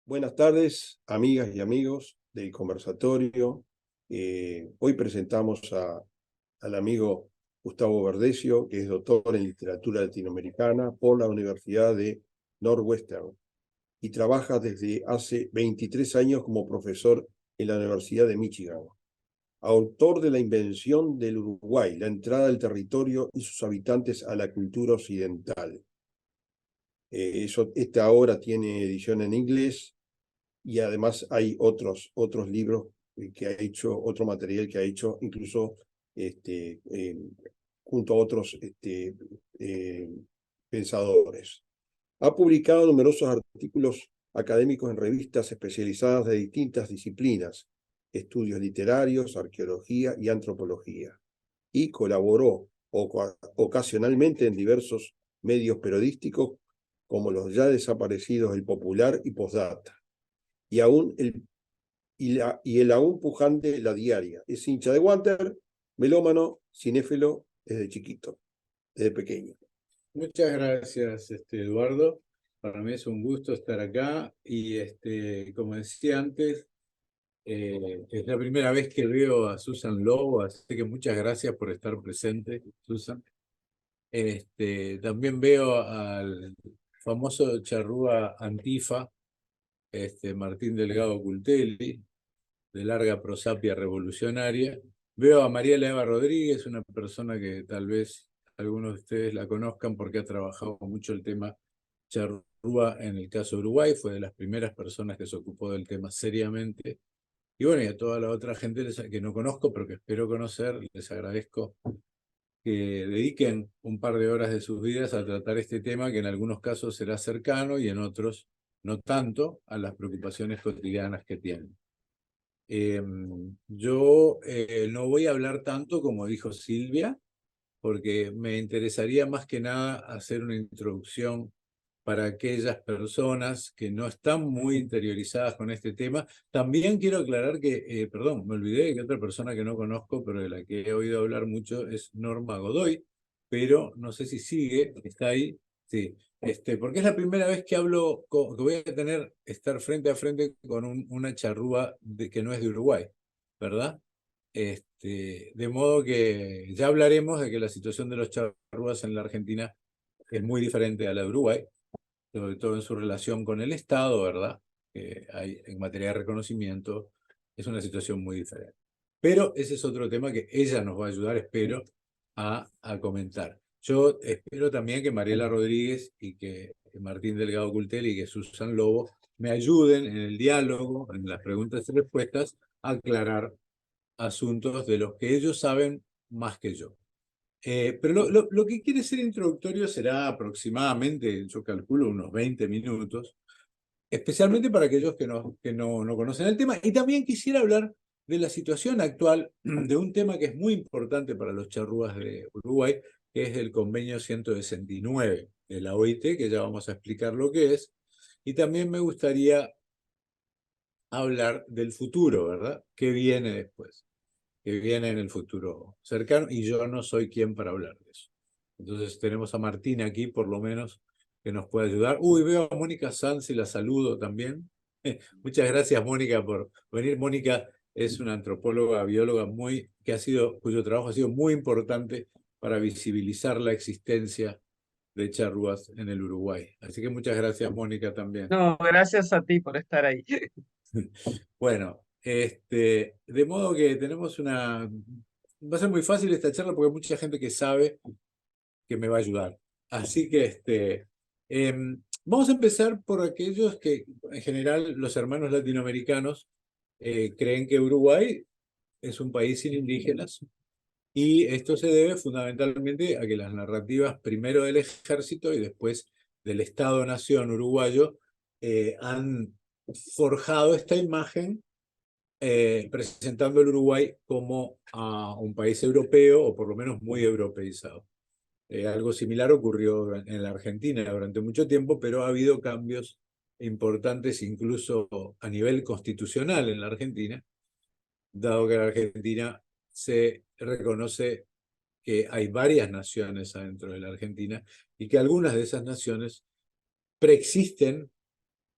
Buenas tardes, amigas y amigos del conversatorio. Hoy presentamos al amigo Gustavo Verdecio, que es doctor en literatura latinoamericana por la Universidad de Northwestern y trabaja desde hace 23 años como profesor en la Universidad de Michigan. Autor de La invención del Uruguay, la entrada del territorio y sus habitantes a la cultura occidental. Esta obra tiene edición en inglés y además hay otros libros que ha hecho, otro material que ha hecho incluso junto a otros eh, pensadores. Ha publicado numerosos artículos académicos en revistas especializadas de distintas disciplinas, estudios literarios, arqueología y antropología, y colaboró ocasionalmente en diversos medios periodísticos como los ya desaparecidos El Popular y Postdata y el aún pujante La Diaria. Es hincha de Wander, melómano, cinéfilo desde chiquito, desde pequeño. Muchas gracias, Eduardo. Para mí es un gusto estar acá y, como decía antes, es la primera vez que veo a Susan Lobo, así que muchas gracias por estar presente, Susan. También veo al famoso charrúa Antifa, Martín Delgado Cultelli, de larga prosapia revolucionaria. Veo a Mariela Eva Rodríguez, una persona que tal vez algunos de ustedes la conozcan porque ha trabajado mucho el tema charrúa en el caso de Uruguay, fue de las primeras personas que se ocupó del tema seriamente. Y bueno, y a toda la otra gente que no conozco, pero que espero conocer, les agradezco que dediquen un par de horas de sus vidas a tratar este tema, que en algunos casos será cercano y en otros no tanto a las preocupaciones cotidianas que tienen. Yo no voy a hablar tanto como dijo Silvia, porque me interesaría más que nada hacer una introducción para aquellas personas que no están muy interiorizadas con este tema. También quiero aclarar que, perdón, me olvidé que otra persona que no conozco, pero de la que he oído hablar mucho, es Norma Godoy, pero no sé si sigue, está ahí, sí. Porque es la primera vez que hablo, que voy a estar frente a frente con una charrúa que no es de Uruguay, ¿verdad? De modo que ya hablaremos de que la situación de los charrúas en la Argentina es muy diferente a la de Uruguay, sobre todo en su relación con el Estado, ¿verdad? Hay, en materia de reconocimiento, es una situación muy diferente. Pero ese es otro tema que ella nos va a ayudar, espero, a comentar. Yo espero también que Mariela Rodríguez y que Martín Delgado Cultel y que Susan Lobo me ayuden en el diálogo, en las preguntas y respuestas, a aclarar asuntos de los que ellos saben más que yo. Pero lo que quiere ser introductorio será aproximadamente, yo calculo, unos 20 minutos, especialmente para aquellos que no conocen el tema. Y también quisiera hablar de la situación actual de un tema que es muy importante para los charrúas de Uruguay, que es el convenio 169 de la OIT, que ya vamos a explicar lo que es. Y también me gustaría hablar del futuro, ¿verdad? ¿Qué viene después? Que viene en el futuro cercano, y yo no soy quien para hablar de eso. Entonces tenemos a Martina aquí, por lo menos, que nos puede ayudar. Uy, veo a Mónica Sanz y la saludo también. Muchas gracias, Mónica, por venir. Mónica es una antropóloga, bióloga cuyo trabajo ha sido muy importante para visibilizar la existencia de charrúas en el Uruguay. Así que muchas gracias, Mónica, también. No, gracias a ti por estar ahí. Bueno, de modo que tenemos una... Va a ser muy fácil esta charla porque hay mucha gente que sabe que me va a ayudar. Así que vamos a empezar por aquellos que, en general, los hermanos latinoamericanos creen que Uruguay es un país sin indígenas, y esto se debe fundamentalmente a que las narrativas primero del ejército y después del Estado-Nación uruguayo han forjado esta imagen presentando al Uruguay como a un país europeo, o por lo menos muy europeizado. Algo similar ocurrió en la Argentina durante mucho tiempo, pero ha habido cambios importantes incluso a nivel constitucional en la Argentina, dado que en la Argentina se reconoce que hay varias naciones adentro de la Argentina y que algunas de esas naciones preexisten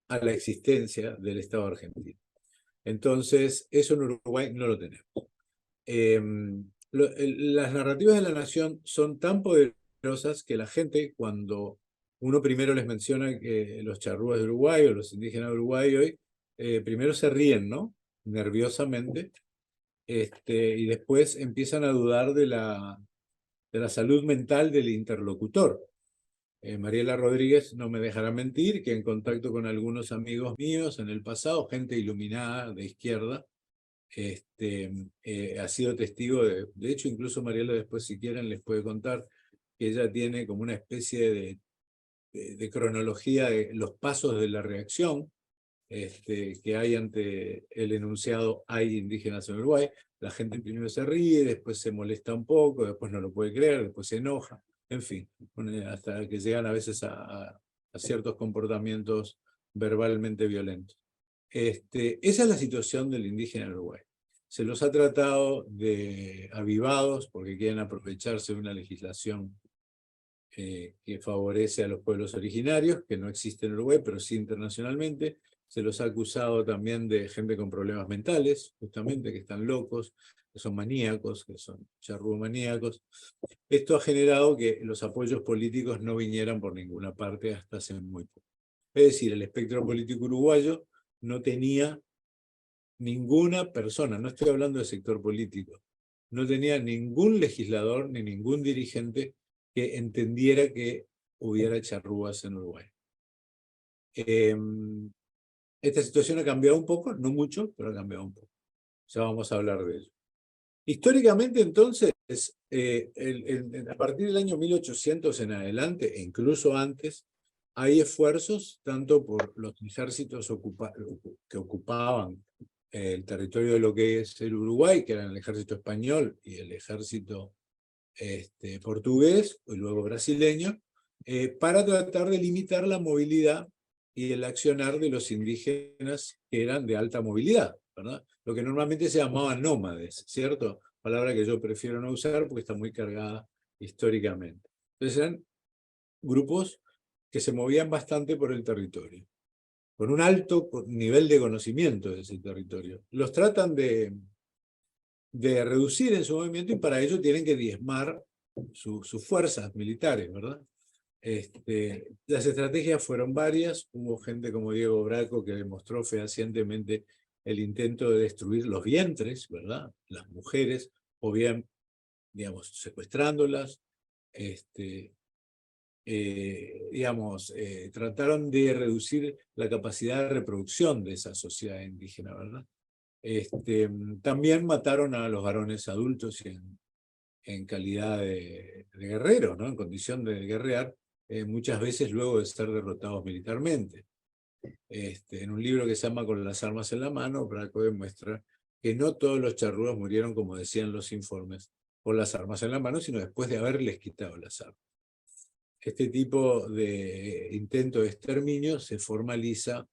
a la existencia del Estado argentino. Entonces, eso en Uruguay no lo tenemos. Las narrativas de la nación son tan poderosas que la gente, cuando uno primero les menciona que los charrúas de Uruguay o los indígenas de Uruguay hoy, primero se ríen, ¿no? Nerviosamente, y después empiezan a dudar de la salud mental del interlocutor. Mariela Rodríguez no me dejará mentir que en contacto con algunos amigos míos en el pasado, gente iluminada de izquierda, ha sido testigo de hecho, incluso Mariela después, si quieren, les puede contar que ella tiene como una especie de cronología de los pasos de la reacción que hay ante el enunciado "hay indígenas en Uruguay". La gente primero se ríe, después se molesta un poco, después no lo puede creer, después se enoja, en fin, hasta que llegan a veces a ciertos comportamientos verbalmente violentos. Esa es la situación del indígena en Uruguay. Se los ha tratado de avivados porque quieren aprovecharse de una legislación que favorece a los pueblos originarios, que no existe en Uruguay, pero sí internacionalmente. Se los ha acusado también de gente con problemas mentales, justamente, que están locos, que son maníacos, que son charrúo-maníacos. Esto ha generado que los apoyos políticos no vinieran por ninguna parte hasta hace muy poco. Es decir, el espectro político uruguayo no tenía ninguna persona, no estoy hablando de sector político, no tenía ningún legislador ni ningún dirigente que entendiera que hubiera charrúas en Uruguay. Esta situación ha cambiado un poco, no mucho, pero ha cambiado un poco. Ya vamos a hablar de ello. Históricamente, entonces, a partir del año 1800 en adelante, e incluso antes, hay esfuerzos tanto por los ejércitos que ocupaban el territorio de lo que es el Uruguay, que eran el ejército español y el ejército portugués, y luego brasileño, para tratar de limitar la movilidad y el accionar de los indígenas que eran de alta movilidad, ¿verdad? Lo que normalmente se llamaba nómades, ¿cierto? Palabra que yo prefiero no usar porque está muy cargada históricamente. Entonces eran grupos que se movían bastante por el territorio, con un alto nivel de conocimiento de ese territorio. Los tratan de reducir en su movimiento y para ello tienen que diezmar sus fuerzas militares, ¿verdad? Las estrategias fueron varias. Hubo gente como Diego Braco que demostró fehacientemente el intento de destruir los vientres, ¿verdad? Las mujeres, o bien, digamos, secuestrándolas, trataron de reducir la capacidad de reproducción de esa sociedad indígena, ¿verdad? También mataron a los varones adultos en calidad de guerreros, ¿no? En condición de guerrear, muchas veces luego de ser derrotados militarmente. En un libro que se llama Con las armas en la mano, Braco demuestra que no todos los charrúas murieron, como decían los informes, con las armas en la mano, sino después de haberles quitado las armas. Este tipo de intento de exterminio se formaliza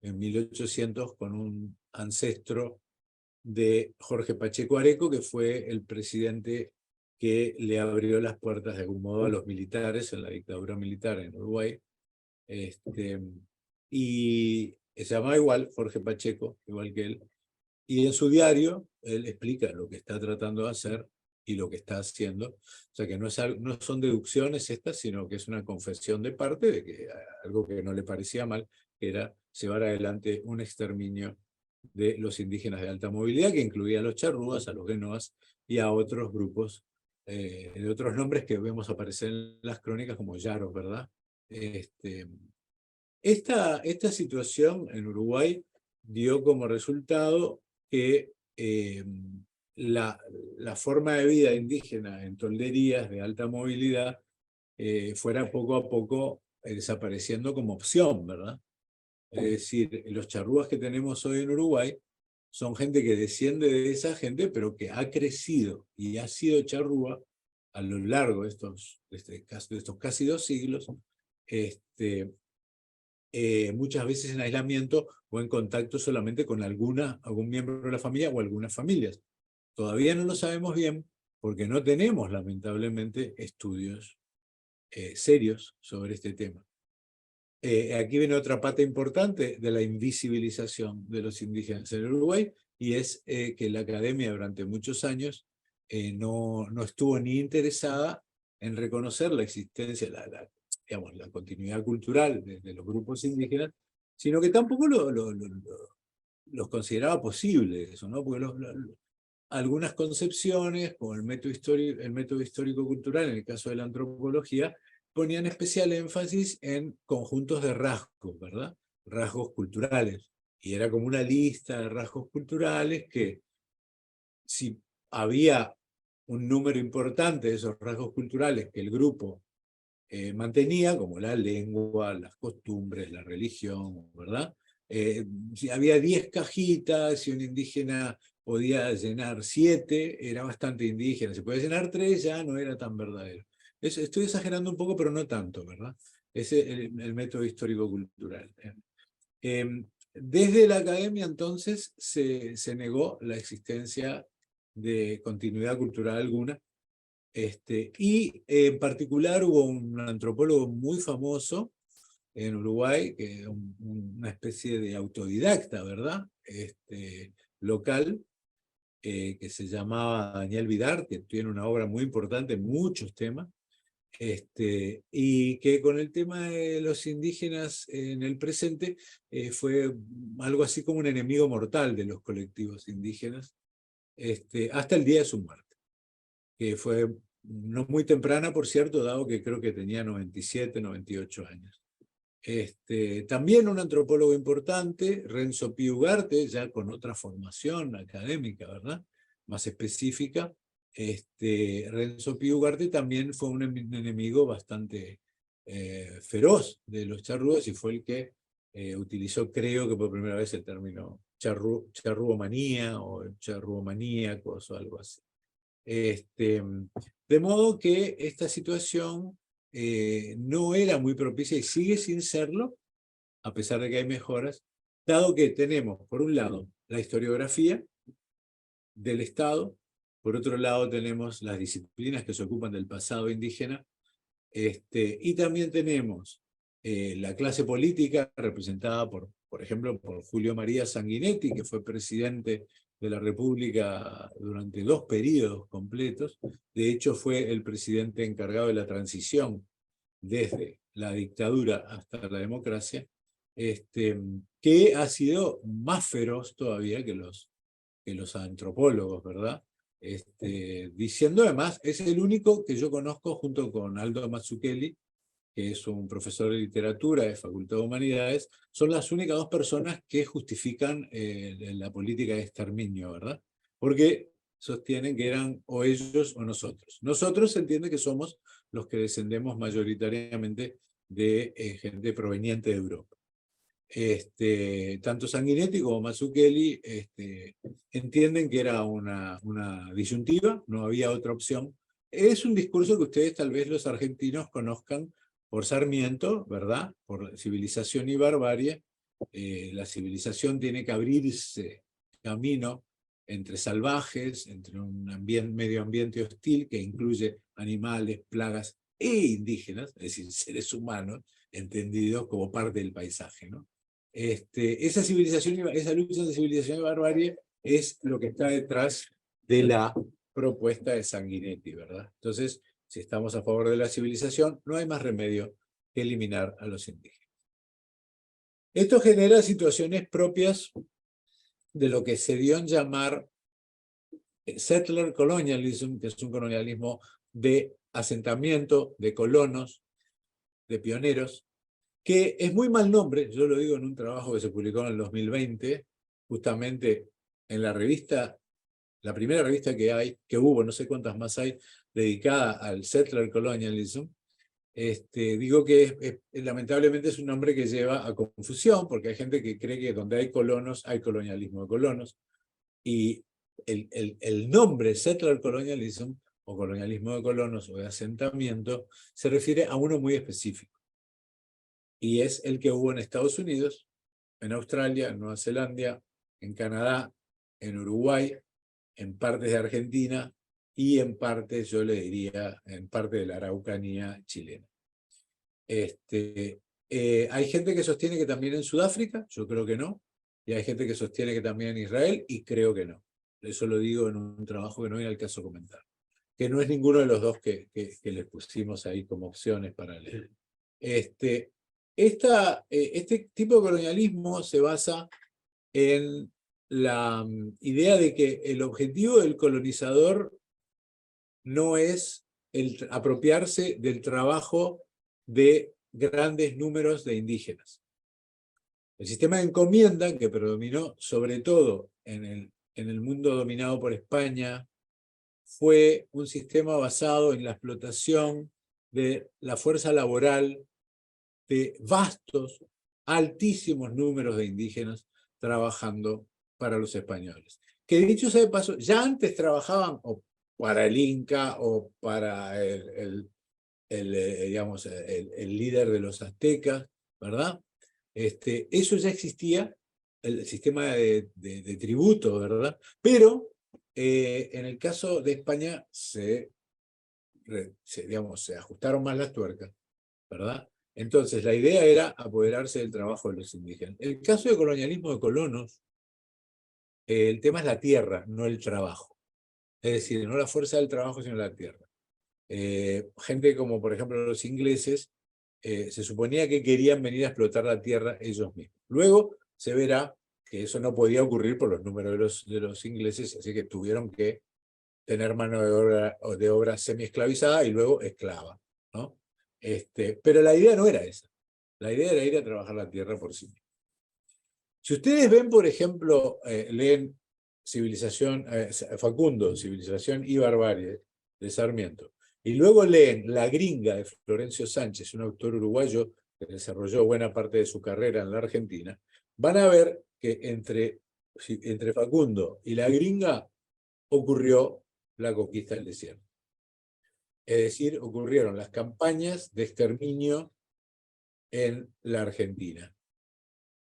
en 1800 con un ancestro de Jorge Pacheco Areco, que fue el presidente que le abrió las puertas de algún modo a los militares en la dictadura militar en Uruguay. Y se llama igual, Jorge Pacheco, igual que él. Y en su diario, él explica lo que está tratando de hacer y lo que está haciendo. O sea que no son deducciones estas, sino que es una confesión de parte de que algo que no le parecía mal era llevar adelante un exterminio de los indígenas de alta movilidad, que incluía a los charrúas, a los guenoas y a otros grupos de otros nombres que vemos aparecer en las crónicas como yaros, ¿verdad? Esta situación en Uruguay dio como resultado que la forma de vida indígena en tolderías de alta movilidad fuera poco a poco desapareciendo como opción, ¿verdad? Es decir, los charrúas que tenemos hoy en Uruguay son gente que desciende de esa gente, pero que ha crecido y ha sido charrúa a lo largo de estos casi 2 siglos, muchas veces en aislamiento o en contacto solamente con algún miembro de la familia o algunas familias. Todavía no lo sabemos bien porque no tenemos, lamentablemente, estudios serios sobre este tema. aquí viene otra pata importante de la invisibilización de los indígenas en Uruguay, y es que la academia durante muchos años no estuvo ni interesada en reconocer la existencia, digamos, la continuidad cultural de los grupos indígenas, sino que tampoco los consideraba posible eso, ¿no? Porque algunas concepciones, como el método histórico-cultural, en el caso de la antropología, ponían especial énfasis en conjuntos de rasgos, ¿verdad? Rasgos culturales. Y era como una lista de rasgos culturales que, si había un número importante de esos rasgos culturales que el grupo mantenía, como la lengua, las costumbres, la religión, ¿verdad? Si había 10 cajitas, si un indígena podía llenar 7, era bastante indígena. Si podía llenar 3, ya no era tan verdadero. Estoy exagerando un poco, pero no tanto, ¿verdad? Ese es el método histórico-cultural. Desde la academia, entonces, se negó la existencia de continuidad cultural alguna. Y en particular hubo un antropólogo muy famoso en Uruguay, que una especie de autodidacta, ¿verdad? Local, que se llamaba Daniel Vidart, que tiene una obra muy importante en muchos temas, y que con el tema de los indígenas en el presente fue algo así como un enemigo mortal de los colectivos indígenas, hasta el día de su muerte, que fue no muy temprana, por cierto, dado que creo que tenía 97, 98 años. También un antropólogo importante, Renzo Pi Ugarte, ya con otra formación académica, ¿verdad? Más específica. Renzo Pi Ugarte también fue un enemigo bastante feroz de los charrúas, y fue el que utilizó, creo que por primera vez, el término charruomanía o charruomaníacos o algo así. De modo que esta situación no era muy propicia y sigue sin serlo, a pesar de que hay mejoras, dado que tenemos, por un lado, la historiografía del Estado, por otro lado tenemos las disciplinas que se ocupan del pasado indígena, y también tenemos la clase política representada por ejemplo, por Julio María Sanguinetti, que fue presidente de la República durante 2 periodos completos. De hecho, fue el presidente encargado de la transición desde la dictadura hasta la democracia, que ha sido más feroz todavía que los antropólogos, ¿verdad? Diciendo además, es el único que yo conozco junto con Aldo Mazzucchelli, que es un profesor de literatura de Facultad de Humanidades, son las únicas 2 personas que justifican la política de exterminio, ¿verdad? Porque sostienen que eran o ellos o nosotros. Nosotros se entiende que somos los que descendemos mayoritariamente de gente proveniente de Europa. Tanto Sanguinetti como Mazzucchelli entienden que era una disyuntiva, no había otra opción. Es un discurso que ustedes, tal vez los argentinos, conozcan por Sarmiento, ¿verdad? Por civilización y barbarie. La civilización tiene que abrirse camino entre salvajes, entre un medio ambiente hostil que incluye animales, plagas e indígenas, es decir, seres humanos, entendidos como parte del paisaje, ¿no? Esa civilización, esa lucha de civilización y barbarie es lo que está detrás de la propuesta de Sanguinetti, ¿verdad? Entonces, si estamos a favor de la civilización, no hay más remedio que eliminar a los indígenas. Esto genera situaciones propias de lo que se dio en llamar settler colonialism, que es un colonialismo de asentamiento, de colonos, de pioneros, que es muy mal nombre. Yo lo digo en un trabajo que se publicó en el 2020, justamente en la revista, la primera revista que hubo, no sé cuántas más hay, dedicada al settler colonialism. Digo que lamentablemente es un nombre que lleva a confusión, porque hay gente que cree que donde hay colonos hay colonialismo de colonos, y el nombre settler colonialism, o colonialismo de colonos, o de asentamiento, se refiere a uno muy específico, y es el que hubo en Estados Unidos, en Australia, en Nueva Zelanda, en Canadá, en Uruguay, en partes de Argentina y en parte, yo le diría, en parte de la Araucanía chilena. Hay gente que sostiene que también en Sudáfrica, yo creo que no, y hay gente que sostiene que también en Israel, y creo que no. Eso lo digo en un trabajo que no viene al caso comentar, que no es ninguno de los dos que les pusimos ahí como opciones para leer. Este tipo de colonialismo se basa en la idea de que el objetivo del colonizador no es apropiarse del trabajo de grandes números de indígenas. El sistema de encomienda, que predominó sobre todo en el mundo dominado por España, fue un sistema basado en la explotación de la fuerza laboral de vastos, altísimos números de indígenas trabajando para los españoles. Que dicho sea de paso, ya antes trabajaban o para el Inca o para digamos, el líder de los aztecas, ¿verdad? Eso ya existía, el sistema de tributo, ¿verdad? Pero en el caso de España digamos, se ajustaron más las tuercas, ¿verdad? Entonces, la idea era apoderarse del trabajo de los indígenas. El caso de colonialismo de colonos, el tema es la tierra, no el trabajo. Es decir, no la fuerza del trabajo, sino la tierra. Gente como, por ejemplo, los ingleses, se suponía que querían venir a explotar la tierra ellos mismos. Luego se verá que eso no podía ocurrir por los números de los ingleses, así que tuvieron que tener mano de obra semi-esclavizada y luego esclava, ¿no? Pero la idea no era esa. La idea era ir a trabajar la tierra por sí mismo. Si ustedes ven, por ejemplo, leen Facundo, Civilización y Barbarie, de Sarmiento, y luego leen La Gringa, de Florencio Sánchez, un autor uruguayo que desarrolló buena parte de su carrera en la Argentina, van a ver que entre Facundo y La Gringa ocurrió la conquista del desierto. Es decir, ocurrieron las campañas de exterminio en la Argentina,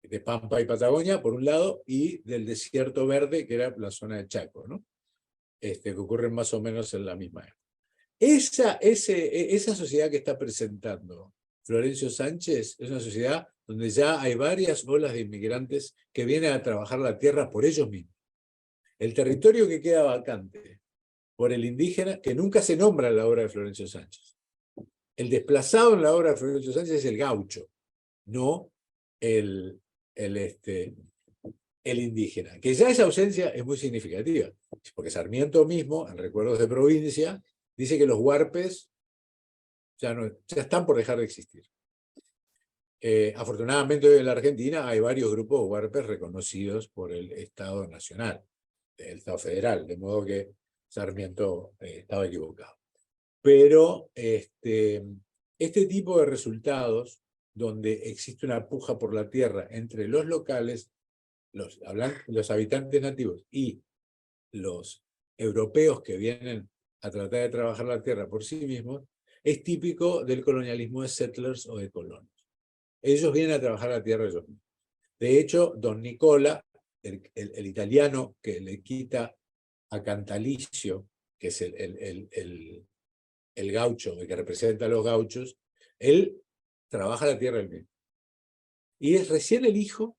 de Pampa y Patagonia, por un lado, y del desierto verde, que era la zona de Chaco, ¿no? Que ocurren más o menos en la misma época. Esa sociedad que está presentando Florencio Sánchez es una sociedad donde ya hay varias olas de inmigrantes que vienen a trabajar la tierra por ellos mismos. El territorio que queda vacante por el indígena, que nunca se nombra en la obra de Florencio Sánchez. El desplazado en la obra de Florencio Sánchez es el gaucho, no el indígena, que ya esa ausencia es muy significativa, porque Sarmiento mismo, en Recuerdos de Provincia, dice que los huarpes ya están por dejar de existir. Afortunadamente hoy en la Argentina hay varios grupos de huarpes reconocidos por el Estado Nacional, el Estado Federal, de modo que Sarmiento estaba equivocado. Pero este tipo de resultados, donde existe una puja por la tierra entre los locales, los habitantes nativos y los europeos que vienen a tratar de trabajar la tierra por sí mismos, es típico del colonialismo de settlers o de colonos. Ellos vienen a trabajar la tierra ellos mismos. De hecho, Don Nicola, el italiano que le quita a Cantalicio, que es el gaucho, el que representa a los gauchos, él trabaja la tierra él mismo. Y es recién el hijo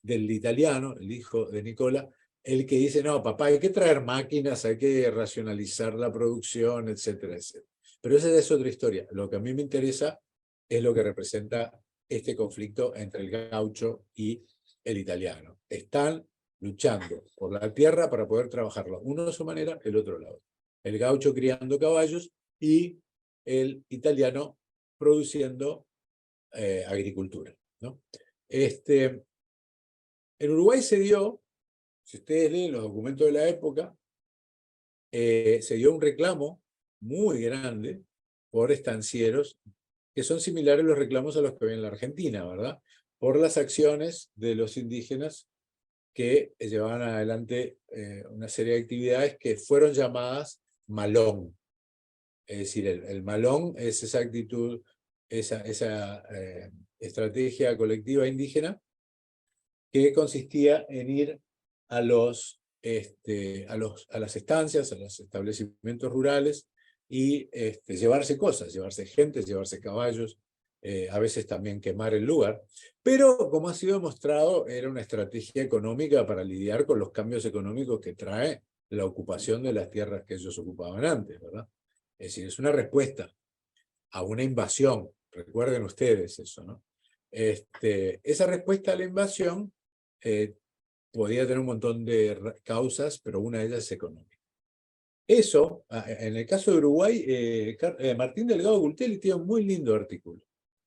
del italiano, el hijo de Nicola, el que dice, no, papá, hay que traer máquinas, hay que racionalizar la producción, etcétera, etcétera. Pero esa es otra historia. Lo que a mí me interesa es lo que representa este conflicto entre el gaucho y el italiano. Están luchando por la tierra para poder trabajarla. Uno de su manera, el otro lado. El gaucho criando caballos y el italiano produciendo agricultura, ¿no? En Uruguay se dio, si ustedes leen los documentos de la época, se dio un reclamo muy grande por estancieros, que son similares a los reclamos a los que ven en la Argentina, ¿verdad? Por las acciones de los indígenas que llevaban adelante una serie de actividades que fueron llamadas malón. Es decir, el malón es esa actitud, esa estrategia colectiva indígena que consistía en ir a las estancias, a los establecimientos rurales y llevarse cosas, llevarse gente, llevarse caballos, a veces también quemar el lugar, pero como ha sido demostrado, era una estrategia económica para lidiar con los cambios económicos que trae la ocupación de las tierras que ellos ocupaban antes, ¿verdad? Es decir, es una respuesta a una invasión, recuerden ustedes eso, ¿no? Esa respuesta a la invasión podía tener un montón de causas, pero una de ellas es económica. Eso, en el caso de Uruguay, Martín Delgado Gultelli tiene un muy lindo artículo,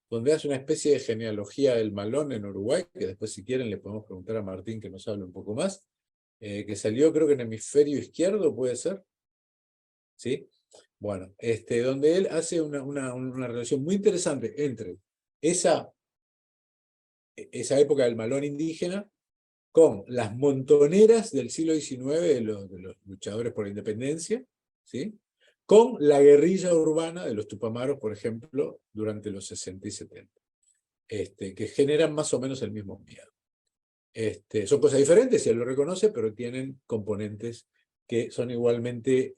donde hace una especie de genealogía del malón en Uruguay, que después si quieren le podemos preguntar a Martín que nos hable un poco más, que salió creo que en Hemisferio Izquierdo, ¿puede ser? ¿Sí? Bueno, donde él hace una relación muy interesante entre esa época del malón indígena con las montoneras del siglo XIX de los luchadores por la independencia, ¿sí? Con la guerrilla urbana de los Tupamaros, por ejemplo, durante los 60 y 70, que generan más o menos el mismo miedo. Son cosas diferentes, si él lo reconoce, pero tienen componentes que son igualmente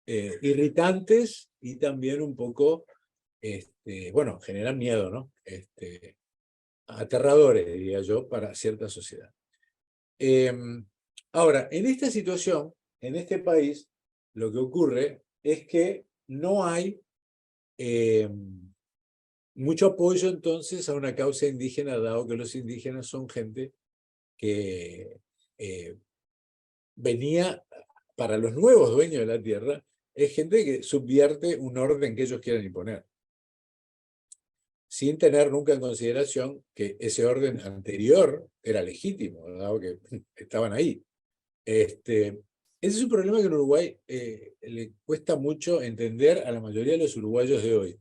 irritantes y también un poco, bueno, generan miedo, ¿no? Aterradores, diría yo, para cierta sociedad. Ahora, en esta situación, en este país, lo que ocurre es que no hay mucho apoyo entonces a una causa indígena, dado que los indígenas son gente que venía, para los nuevos dueños de la tierra, es gente que subvierte un orden que ellos quieren imponer, sin tener nunca en consideración que ese orden anterior era legítimo, dado que estaban ahí. Ese es un problema que en Uruguay le cuesta mucho entender a la mayoría de los uruguayos de hoy,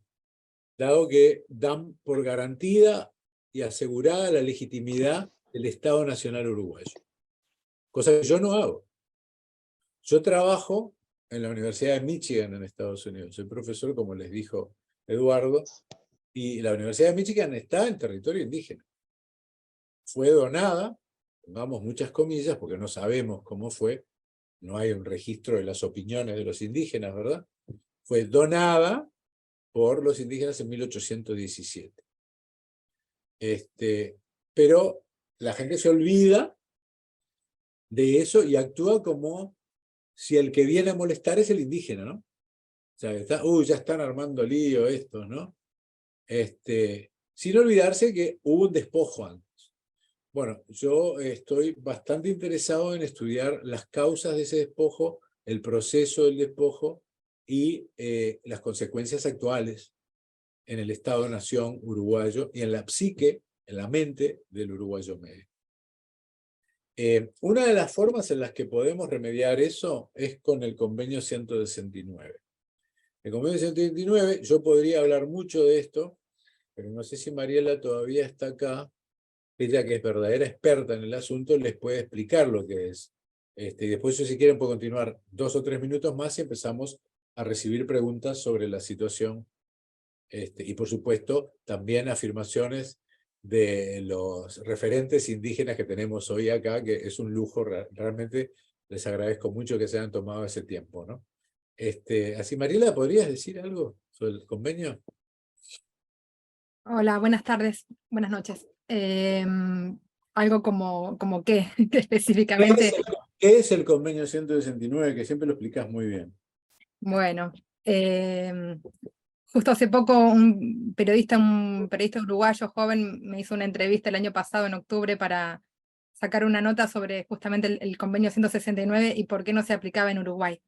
dado que dan por garantida y asegurada la legitimidad del Estado Nacional Uruguayo, cosa que yo no hago. Yo trabajo en la Universidad de Michigan en Estados Unidos, soy profesor, como les dijo Eduardo, y la Universidad de Michigan está en territorio indígena. Fue donada, pongamos muchas comillas, porque no sabemos cómo fue, no hay un registro de las opiniones de los indígenas, ¿verdad? Fue donada por los indígenas en 1817. Pero la gente se olvida de eso y actúa como si el que viene a molestar es el indígena, ¿no? O sea, ya están armando lío estos, ¿no? Sin olvidarse que hubo un despojo antes. Bueno, yo estoy bastante interesado en estudiar las causas de ese despojo, el proceso del despojo y las consecuencias actuales en el Estado-Nación uruguayo y en la psique, en la mente del uruguayo medio. Una de las formas en las que podemos remediar eso es con el Convenio 169. El Convenio 169, yo podría hablar mucho de esto, pero no sé si Mariela todavía está acá. Ella, que es verdadera experta en el asunto, les puede explicar lo que es. Y después, si quieren, puedo continuar 2 o 3 minutos más y empezamos a recibir preguntas sobre la situación. Y por supuesto, también afirmaciones de los referentes indígenas que tenemos hoy acá, que es un lujo, realmente les agradezco mucho que se hayan tomado ese tiempo, ¿no? Así, Mariela, ¿podrías decir algo sobre el convenio? Hola, buenas tardes, buenas noches. Algo como qué, específicamente. ¿Qué es el convenio 169? Que siempre lo explicás muy bien. Bueno, justo hace poco un periodista uruguayo joven me hizo una entrevista el año pasado, en octubre, para sacar una nota sobre justamente el convenio 169 y por qué no se aplicaba en Uruguay.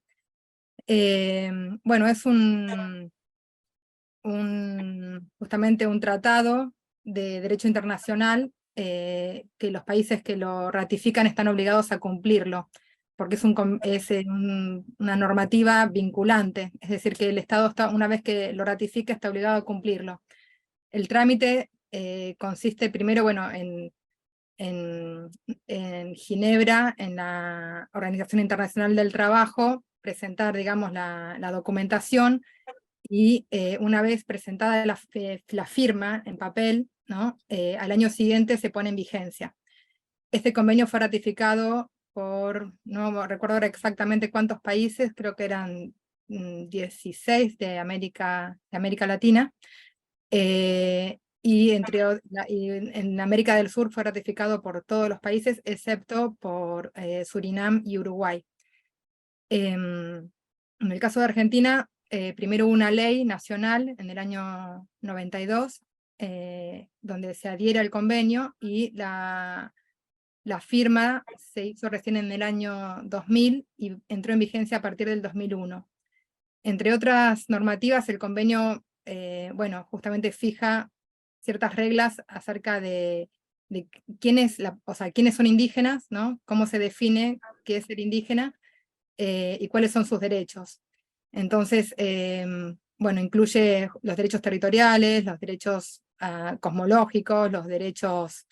Bueno, es justamente un tratado de derecho internacional que los países que lo ratifican están obligados a cumplirlo, porque es una normativa vinculante, es decir, que el Estado, una vez que lo ratifica, está obligado a cumplirlo. El trámite consiste primero, bueno, en Ginebra, en la Organización Internacional del Trabajo, presentar, digamos, la documentación, y una vez presentada la firma en papel, ¿no? Al año siguiente se pone en vigencia. Este convenio fue ratificado por, no recuerdo ahora exactamente cuántos países, creo que eran 16 de América Latina, y en América del Sur fue ratificado por todos los países, excepto por Surinam y Uruguay. En el caso de Argentina, primero hubo una ley nacional en el año 92, donde se adhiere al convenio, y la firma se hizo recién en el año 2000 y entró en vigencia a partir del 2001. Entre otras normativas, el convenio, bueno, justamente fija ciertas reglas acerca de quiénes son indígenas, ¿no? Cómo se define qué es ser indígena, y cuáles son sus derechos. Entonces, bueno, incluye los derechos territoriales, los derechos cosmológicos, los derechos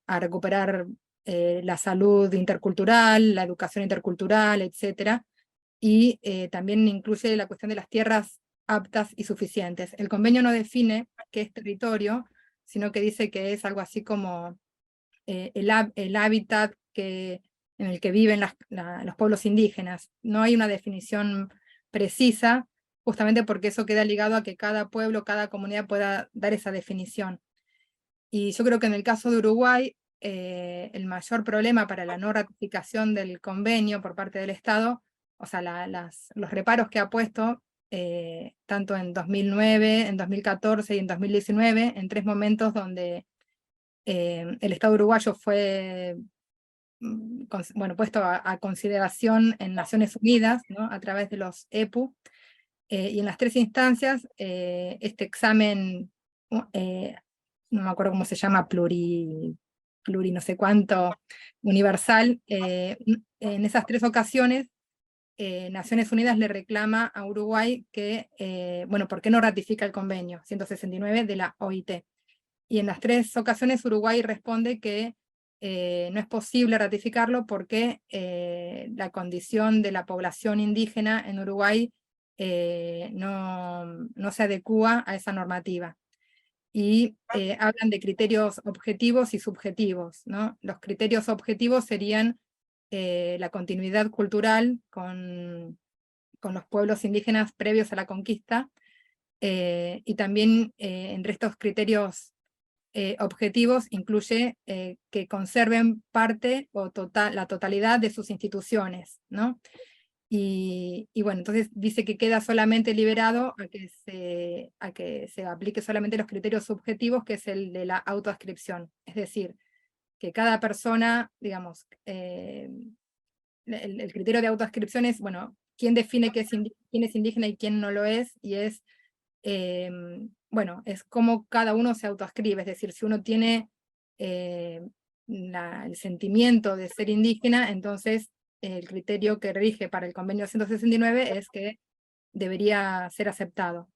a recuperar la salud intercultural, la educación intercultural, etc. Y también incluye la cuestión de las tierras aptas y suficientes. El convenio no define qué es territorio, sino que dice que es algo así como el hábitat en el que viven los pueblos indígenas. No hay una definición precisa, justamente porque eso queda ligado a que cada pueblo, cada comunidad pueda dar esa definición. Y yo creo que en el caso de Uruguay, el mayor problema para la no ratificación del convenio por parte del Estado, o sea, los reparos que ha puesto, tanto en 2009, en 2014 y en 2019, en 3 momentos donde el Estado uruguayo fue bueno, puesto a consideración en Naciones Unidas, ¿no? A través de los EPU, y en las 3 instancias, este examen, no me acuerdo cómo se llama, pluri no sé cuánto, universal, en esas 3 ocasiones, Naciones Unidas le reclama a Uruguay que, bueno, ¿por qué no ratifica el convenio 169 de la OIT? Y en las 3 ocasiones Uruguay responde que no es posible ratificarlo porque la condición de la población indígena en Uruguay no se adecúa a esa normativa. Y hablan de criterios objetivos y subjetivos, ¿no? Los criterios objetivos serían la continuidad cultural con los pueblos indígenas previos a la conquista, y también entre estos criterios objetivos incluye que conserven parte o la totalidad de sus instituciones, ¿no? Y bueno, entonces dice que queda solamente liberado a que se aplique solamente los criterios subjetivos, que es el de la autoascripción. Es decir, que cada persona, digamos, el criterio de autoascripción es, bueno, quién define quién es indígena y quién no lo es, y es bueno, es como cada uno se autoascribe, es decir, si uno tiene el sentimiento de ser indígena, entonces el criterio que rige para el convenio 169 es que debería ser aceptado.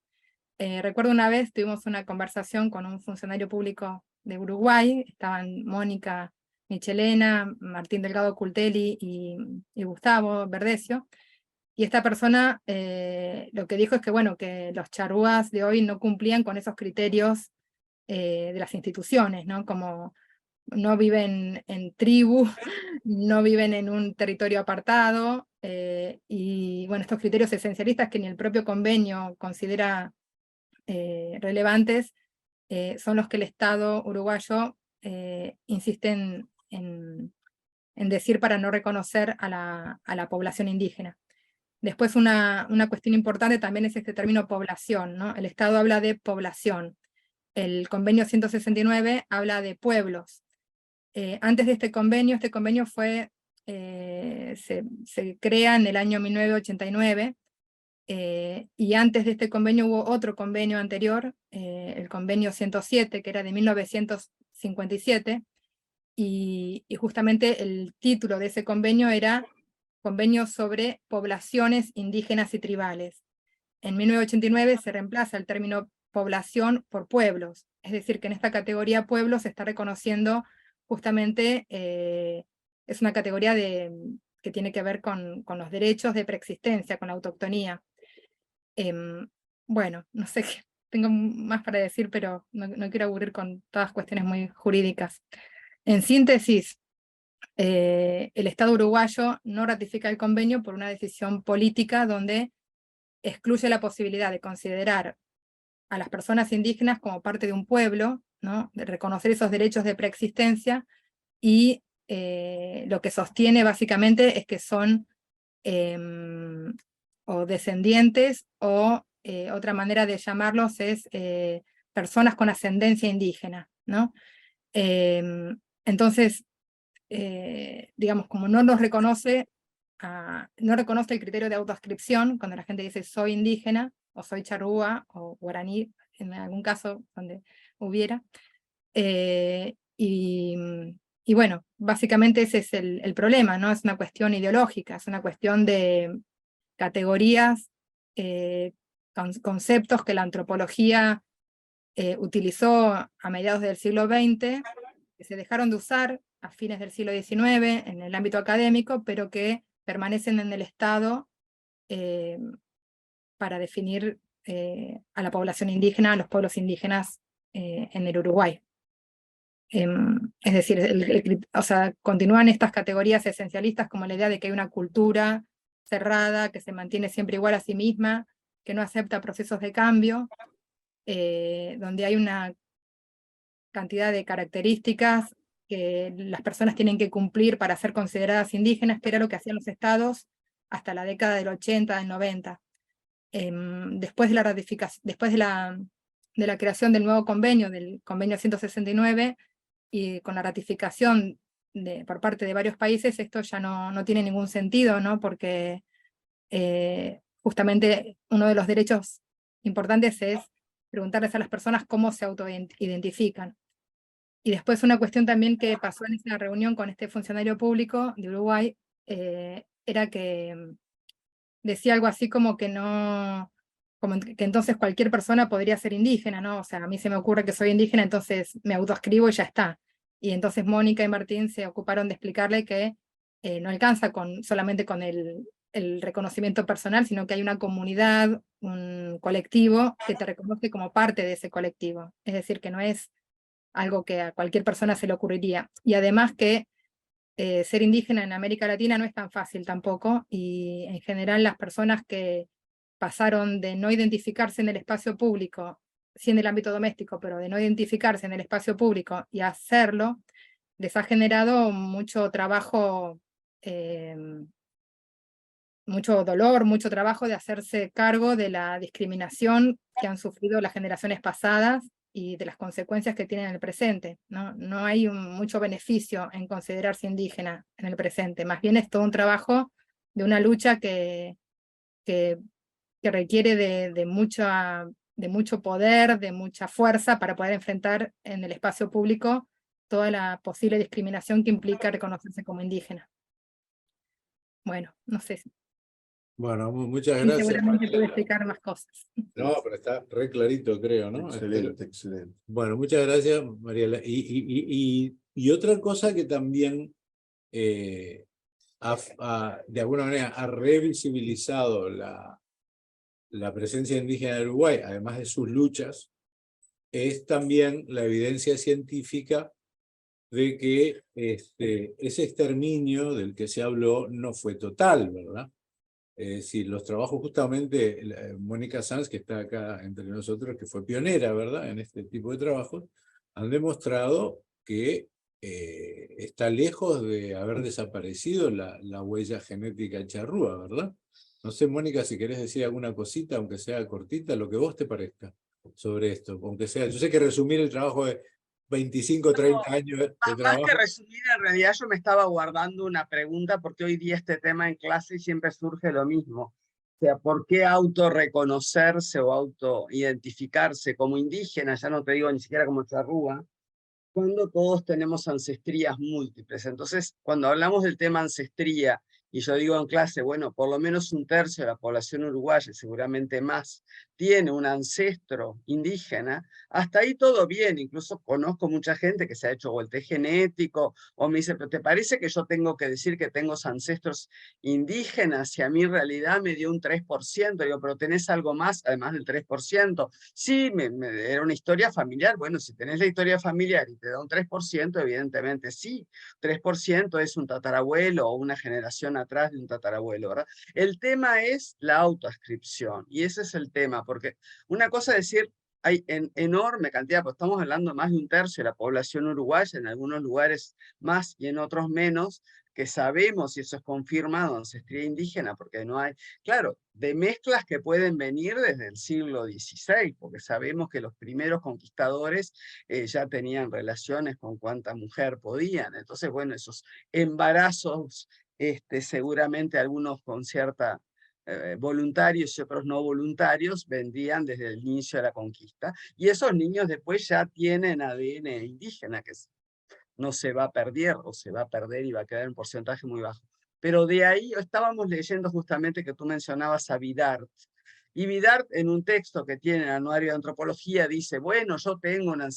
Recuerdo una vez tuvimos una conversación con un funcionario público de Uruguay, estaban Mónica Michelena, Martín Delgado Cultelli y Gustavo Verdecio. Y esta persona lo que dijo es que, bueno, que los charrúas de hoy no cumplían con esos criterios de las instituciones, ¿no? Como no viven en tribu, no viven en un territorio apartado, y bueno, estos criterios esencialistas que ni el propio convenio considera relevantes, son los que el Estado uruguayo insiste en decir para no reconocer a la población indígena. Después una cuestión importante también es este término población, ¿no? El Estado habla de población. El convenio 169 habla de pueblos. Antes de este convenio fue, se crea en el año 1989, y antes de este convenio hubo otro convenio anterior, el convenio 107, que era de 1957, y justamente el título de ese convenio era Convenio sobre poblaciones indígenas y tribales. En 1989 se reemplaza el término población por pueblos, es decir, que en esta categoría pueblos se está reconociendo justamente, es una categoría que tiene que ver con los derechos de preexistencia, con la autoctonía. Bueno, no sé qué, tengo más para decir, pero no quiero aburrir con todas cuestiones muy jurídicas. En síntesis, el Estado uruguayo no ratifica el convenio por una decisión política donde excluye la posibilidad de considerar a las personas indígenas como parte de un pueblo, ¿no? De reconocer esos derechos de preexistencia, y lo que sostiene básicamente es que son o descendientes, o otra manera de llamarlos es personas con ascendencia indígena, ¿no? Entonces, digamos, como no los reconoce, no reconoce el criterio de autoascripción, cuando la gente dice soy indígena, o soy charrúa, o guaraní, en algún caso donde hubiera, y bueno, básicamente ese es el problema, ¿no? Es una cuestión ideológica, es una cuestión de categorías, conceptos que la antropología utilizó a mediados del siglo XX, que se dejaron de usar a fines del siglo XIX en el ámbito académico, pero que permanecen en el Estado para definir a la población indígena, a los pueblos indígenas en el Uruguay. Es decir, o sea, continúan estas categorías esencialistas como la idea de que hay una cultura cerrada, que se mantiene siempre igual a sí misma, que no acepta procesos de cambio, donde hay una cantidad de características que las personas tienen que cumplir para ser consideradas indígenas, que era lo que hacían los estados hasta la década del 80, del 90. Después de la ratificación, después de la creación del nuevo convenio, del convenio 169, y con la ratificación por parte de varios países, esto ya no tiene ningún sentido, ¿no? Porque justamente uno de los derechos importantes es preguntarles a las personas cómo se autoidentifican. Y después una cuestión también que pasó en esa reunión con este funcionario público de Uruguay, era que decía algo así como que no, como que entonces cualquier persona podría ser indígena, ¿no? O sea, a mí se me ocurre que soy indígena, entonces me autoescribo y ya está. Y entonces Mónica y Martín se ocuparon de explicarle que no alcanza solamente con el reconocimiento personal, sino que hay una comunidad, un colectivo que te reconoce como parte de ese colectivo. Es decir, que no es algo que a cualquier persona se le ocurriría. Y además que ser indígena en América Latina no es tan fácil tampoco, y en general las personas que pasaron de no identificarse en el espacio público, sí en el ámbito doméstico, pero de no identificarse en el espacio público y hacerlo, les ha generado mucho trabajo, mucho dolor, mucho trabajo de hacerse cargo de la discriminación que han sufrido las generaciones pasadas y de las consecuencias que tienen en el presente. No hay mucho beneficio en considerarse indígena en el presente, más bien es todo un trabajo de una lucha que requiere de mucho poder, de mucha fuerza para poder enfrentar en el espacio público toda la posible discriminación que implica reconocerse como indígena. Bueno, no sé. Bueno, muchas Sí, gracias. seguramente puede explicar más cosas. No, pero está re clarito, creo, ¿no? Excelente, excelente. Bueno, muchas gracias, Mariela. Y otra cosa que también de alguna manera ha revisibilizado la presencia indígena de Uruguay, además de sus luchas, es también la evidencia científica de que ese exterminio del que se habló no fue total, ¿verdad? Sí, los trabajos justamente, Mónica Sanz, que está acá entre nosotros, que fue pionera, ¿verdad?, en este tipo de trabajos, han demostrado que está lejos de haber desaparecido la huella genética charrúa, ¿verdad? No sé, Mónica, si querés decir alguna cosita, aunque sea cortita, lo que vos te parezca sobre esto, aunque sea, yo sé que resumir el trabajo de 25, 30 años de Más trabajo. que resumir, en realidad yo me estaba guardando una pregunta porque hoy día este tema en clase siempre surge lo mismo. O sea, ¿por qué autorreconocerse o autoidentificarse como indígena? Ya no te digo ni siquiera como charrúa, cuando todos tenemos ancestrías múltiples. Entonces, cuando hablamos del tema ancestría, y yo digo en clase, bueno, por lo menos un tercio de la población uruguaya, seguramente más, tiene un ancestro indígena, hasta ahí todo bien. Incluso conozco mucha gente que se ha hecho vuelta genético, o me dice, pero ¿te parece que yo tengo que decir que tengo ancestros indígenas y a mí en realidad me dio un 3%? Digo, pero ¿tenés algo más además del 3%? Sí, era una historia familiar. Bueno, si tenés la historia familiar y te da un 3%, evidentemente sí. 3% es un tatarabuelo o una generación atrás de un tatarabuelo, ¿verdad? El tema es la autoascripción, y ese es el tema, porque una cosa es decir, hay enorme cantidad, pues estamos hablando de más de un tercio de la población uruguaya, en algunos lugares más y en otros menos, que sabemos, y eso es confirmado, ancestría indígena, porque no hay, claro, de mezclas que pueden venir desde el siglo XVI, porque sabemos que los primeros conquistadores ya tenían relaciones con cuanta mujer podían. Entonces, bueno, esos embarazos, seguramente algunos con cierta voluntarios y otros no voluntarios, vendrían desde el inicio de la conquista. Y esos niños después ya tienen ADN indígena, que no se va a perder o se va a perder y va a quedar en porcentaje muy bajo. Pero de ahí estábamos leyendo justamente que tú mencionabas a Vidart. Y Vidart, en un texto que tiene en el Anuario de Antropología, dice, bueno, yo tengo una,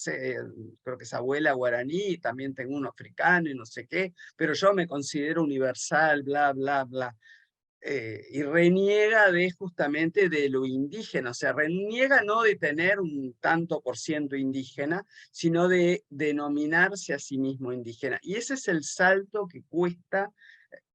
creo que es abuela guaraní, también tengo uno africano y no sé qué, pero yo me considero universal, bla, bla, bla. Y reniega de justamente de lo indígena, o sea, reniega no de tener un tanto por ciento indígena, sino de denominarse a sí mismo indígena. Y ese es el salto que cuesta,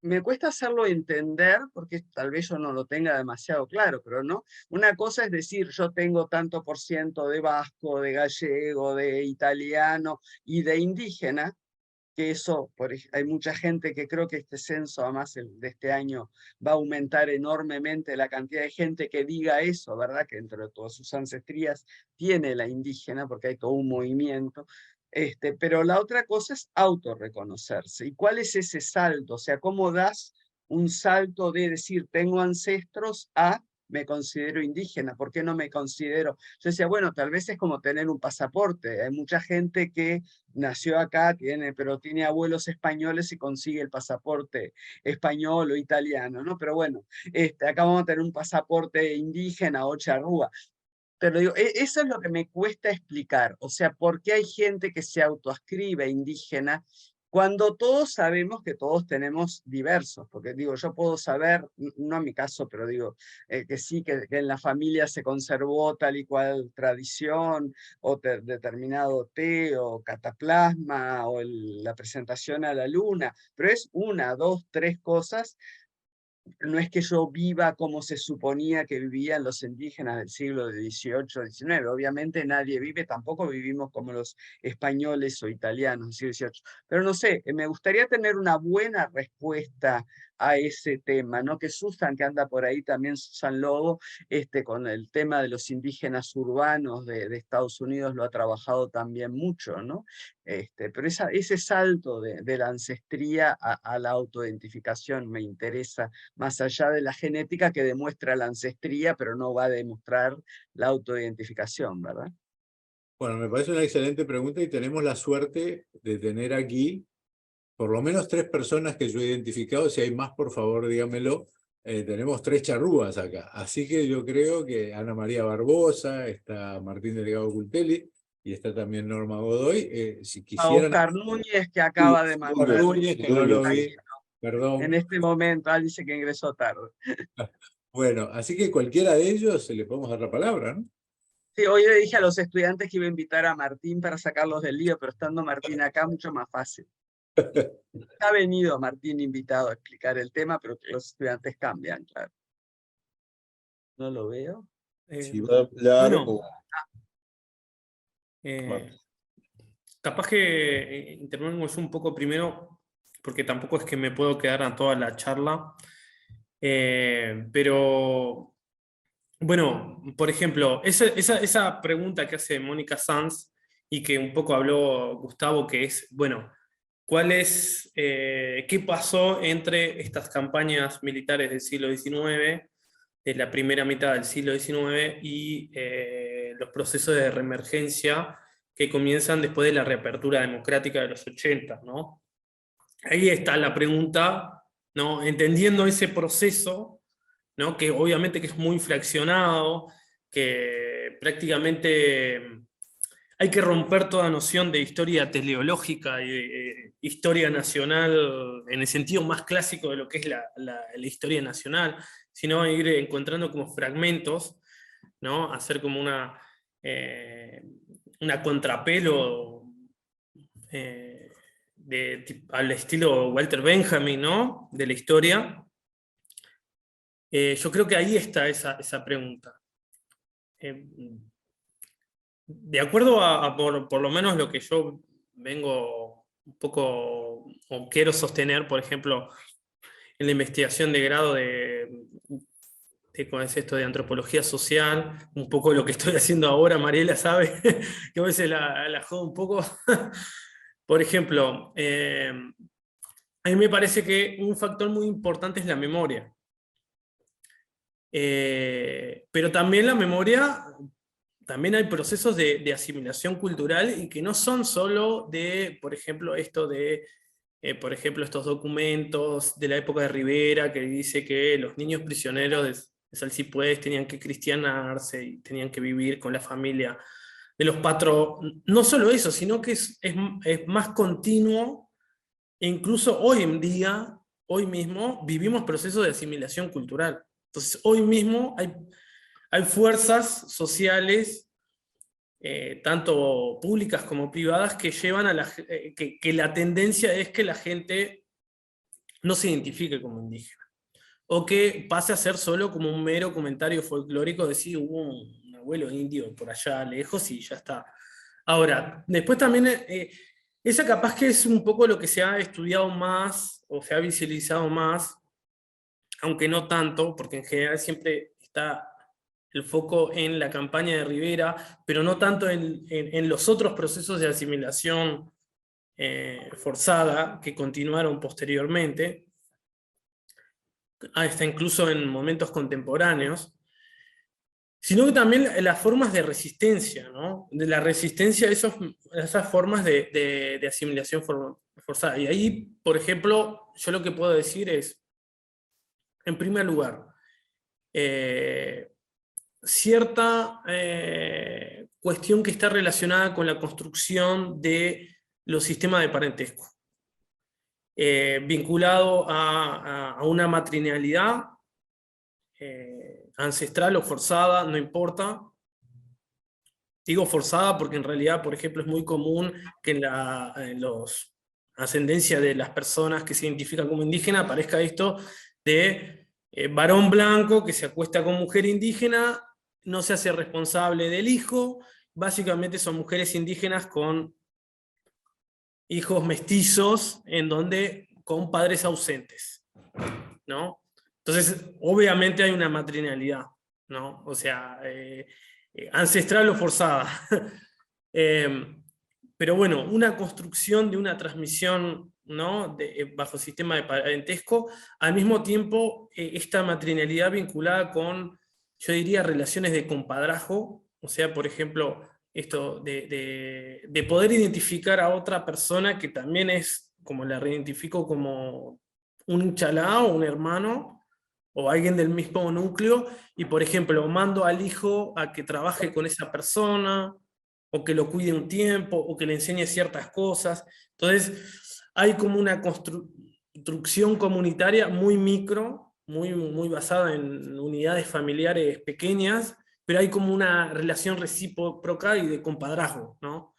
me cuesta hacerlo entender, porque tal vez yo no lo tenga demasiado claro, pero no. Una cosa es decir, yo tengo tanto por ciento de vasco, de gallego, de italiano y de indígena, que eso, hay mucha gente que creo que este censo, además el de este año, va a aumentar enormemente la cantidad de gente que diga eso, ¿verdad? Que entre todas sus ancestrías tiene la indígena, porque hay todo un movimiento. Pero la otra cosa es autorreconocerse. ¿Y cuál es ese salto? O sea, ¿cómo das un salto de decir, tengo ancestros a me considero indígena? ¿Por qué no me considero? Yo decía, bueno, tal vez es como tener un pasaporte. Hay mucha gente que nació acá, pero tiene abuelos españoles y consigue el pasaporte español o italiano, ¿no? Pero bueno, acá vamos a tener un pasaporte indígena o charrúa. Pero digo, eso es lo que me cuesta explicar. O sea, ¿por qué hay gente que se autoascribe indígena cuando todos sabemos que todos tenemos diversos? Porque digo, yo puedo saber, no en mi caso, pero digo, que sí, que en la familia se conservó tal y cual tradición, o determinado té, o cataplasma, o la presentación a la luna, pero es una, dos, tres cosas. No es que yo viva como se suponía que vivían los indígenas del siglo XVIII, XIX. Obviamente nadie vive, tampoco vivimos como los españoles o italianos del siglo XVIII. Pero no sé, me gustaría tener una buena respuesta a ese tema, ¿no? Que Susan, que anda por ahí también, Susan Lobo, con el tema de los indígenas urbanos de Estados Unidos lo ha trabajado también mucho, ¿no? Pero ese salto de la ancestría a la autoidentificación me interesa, más allá de la genética que demuestra la ancestría, pero no va a demostrar la autoidentificación, ¿verdad? Bueno, me parece una excelente pregunta y tenemos la suerte de tener aquí por lo menos 3 personas que yo he identificado. Si hay más, por favor, dígamelo. Tenemos 3 charrúas acá. Así que yo creo que Ana María Barbosa, está Martín Delgado Cultelli y está también Norma Godoy. Si A quisieran... Oscar Núñez, que acaba de mandar. Núñez, que no lo vi. Perdón. En este momento, dice que ingresó tarde. Bueno, así que cualquiera de ellos se le podemos dar la palabra, ¿no? Sí, hoy le dije a los estudiantes que iba a invitar a Martín para sacarlos del lío, pero estando Martín acá, mucho más fácil. Ha venido Martín invitado a explicar el tema, pero que los estudiantes cambian, claro. No lo veo. Si va a hablar bueno, o... capaz que intervengo yo un poco primero, porque tampoco es que me puedo quedar a toda la charla, pero bueno, por ejemplo, esa pregunta que hace Mónica Sanz y que un poco habló Gustavo, que es, bueno, ¿qué pasó entre estas campañas militares del siglo XIX, de la primera mitad del siglo XIX, y los procesos de reemergencia que comienzan después de la reapertura democrática de los 80, ¿no? Ahí está la pregunta, ¿no? Entendiendo ese proceso, ¿no? Que obviamente que es muy fraccionado, que prácticamente hay que romper toda noción de historia teleológica y de historia nacional en el sentido más clásico de lo que es la historia nacional, sino ir encontrando como fragmentos, ¿no? Hacer como una contrapelo al estilo Walter Benjamin, ¿no? De la historia. Yo creo que ahí está esa pregunta. de acuerdo a por lo menos lo que yo vengo un poco, o quiero sostener, por ejemplo, en la investigación de grado ¿cómo es esto? De antropología social, un poco lo que estoy haciendo ahora, Mariela sabe, que a veces la jodo un poco. Por ejemplo, a mí me parece que un factor muy importante es la memoria. Pero también la memoria, también hay procesos de asimilación cultural y que no son solo de, por ejemplo, esto de, por ejemplo, estos documentos de la época de Rivera que dice que los niños prisioneros de Salsipuedes tenían que cristianarse y tenían que vivir con la familia de los patronos. No solo eso, sino que es más continuo, e incluso hoy en día, hoy mismo, vivimos procesos de asimilación cultural. Entonces, hoy mismo hay fuerzas sociales, tanto públicas como privadas, que llevan a que la tendencia es que la gente no se identifique como indígena, o que pase a ser solo como un mero comentario folclórico de decir hubo un abuelo indio por allá lejos y ya está. Ahora, después también, esa capaz que es un poco lo que se ha estudiado más, o se ha visualizado más, aunque no tanto, porque en general siempre está el foco en la campaña de Rivera, pero no tanto en los otros procesos de asimilación forzada que continuaron posteriormente, hasta incluso en momentos contemporáneos, sino que también las formas de resistencia, ¿no? De la resistencia a esas formas de asimilación forzada. Y ahí, por ejemplo, yo lo que puedo decir es, en primer lugar, cierta cuestión que está relacionada con la construcción de los sistemas de parentesco, vinculado a una matrilinealidad ancestral o forzada, no importa. Digo forzada porque en realidad, por ejemplo, es muy común que en los ascendencia de las personas que se identifican como indígena aparezca esto de varón blanco que se acuesta con mujer indígena, no se hace responsable del hijo, básicamente son mujeres indígenas con hijos mestizos, con padres ausentes, ¿no? Entonces, obviamente hay una matrilinealidad, ¿no? O sea, ancestral o forzada. Pero bueno, una construcción de una transmisión, ¿no? Bajo sistema de parentesco, al mismo tiempo esta matrilinealidad vinculada con, yo diría, relaciones de compadrazgo, o sea, por ejemplo, esto de poder identificar a otra persona que también es, como la reidentifico, como un chalá o un hermano, o alguien del mismo núcleo, y por ejemplo, mando al hijo a que trabaje con esa persona, o que lo cuide un tiempo, o que le enseñe ciertas cosas. Entonces, hay como una construcción comunitaria muy micro, muy basada en unidades familiares pequeñas, pero hay como una relación recíproca y de compadrazgo, ¿no?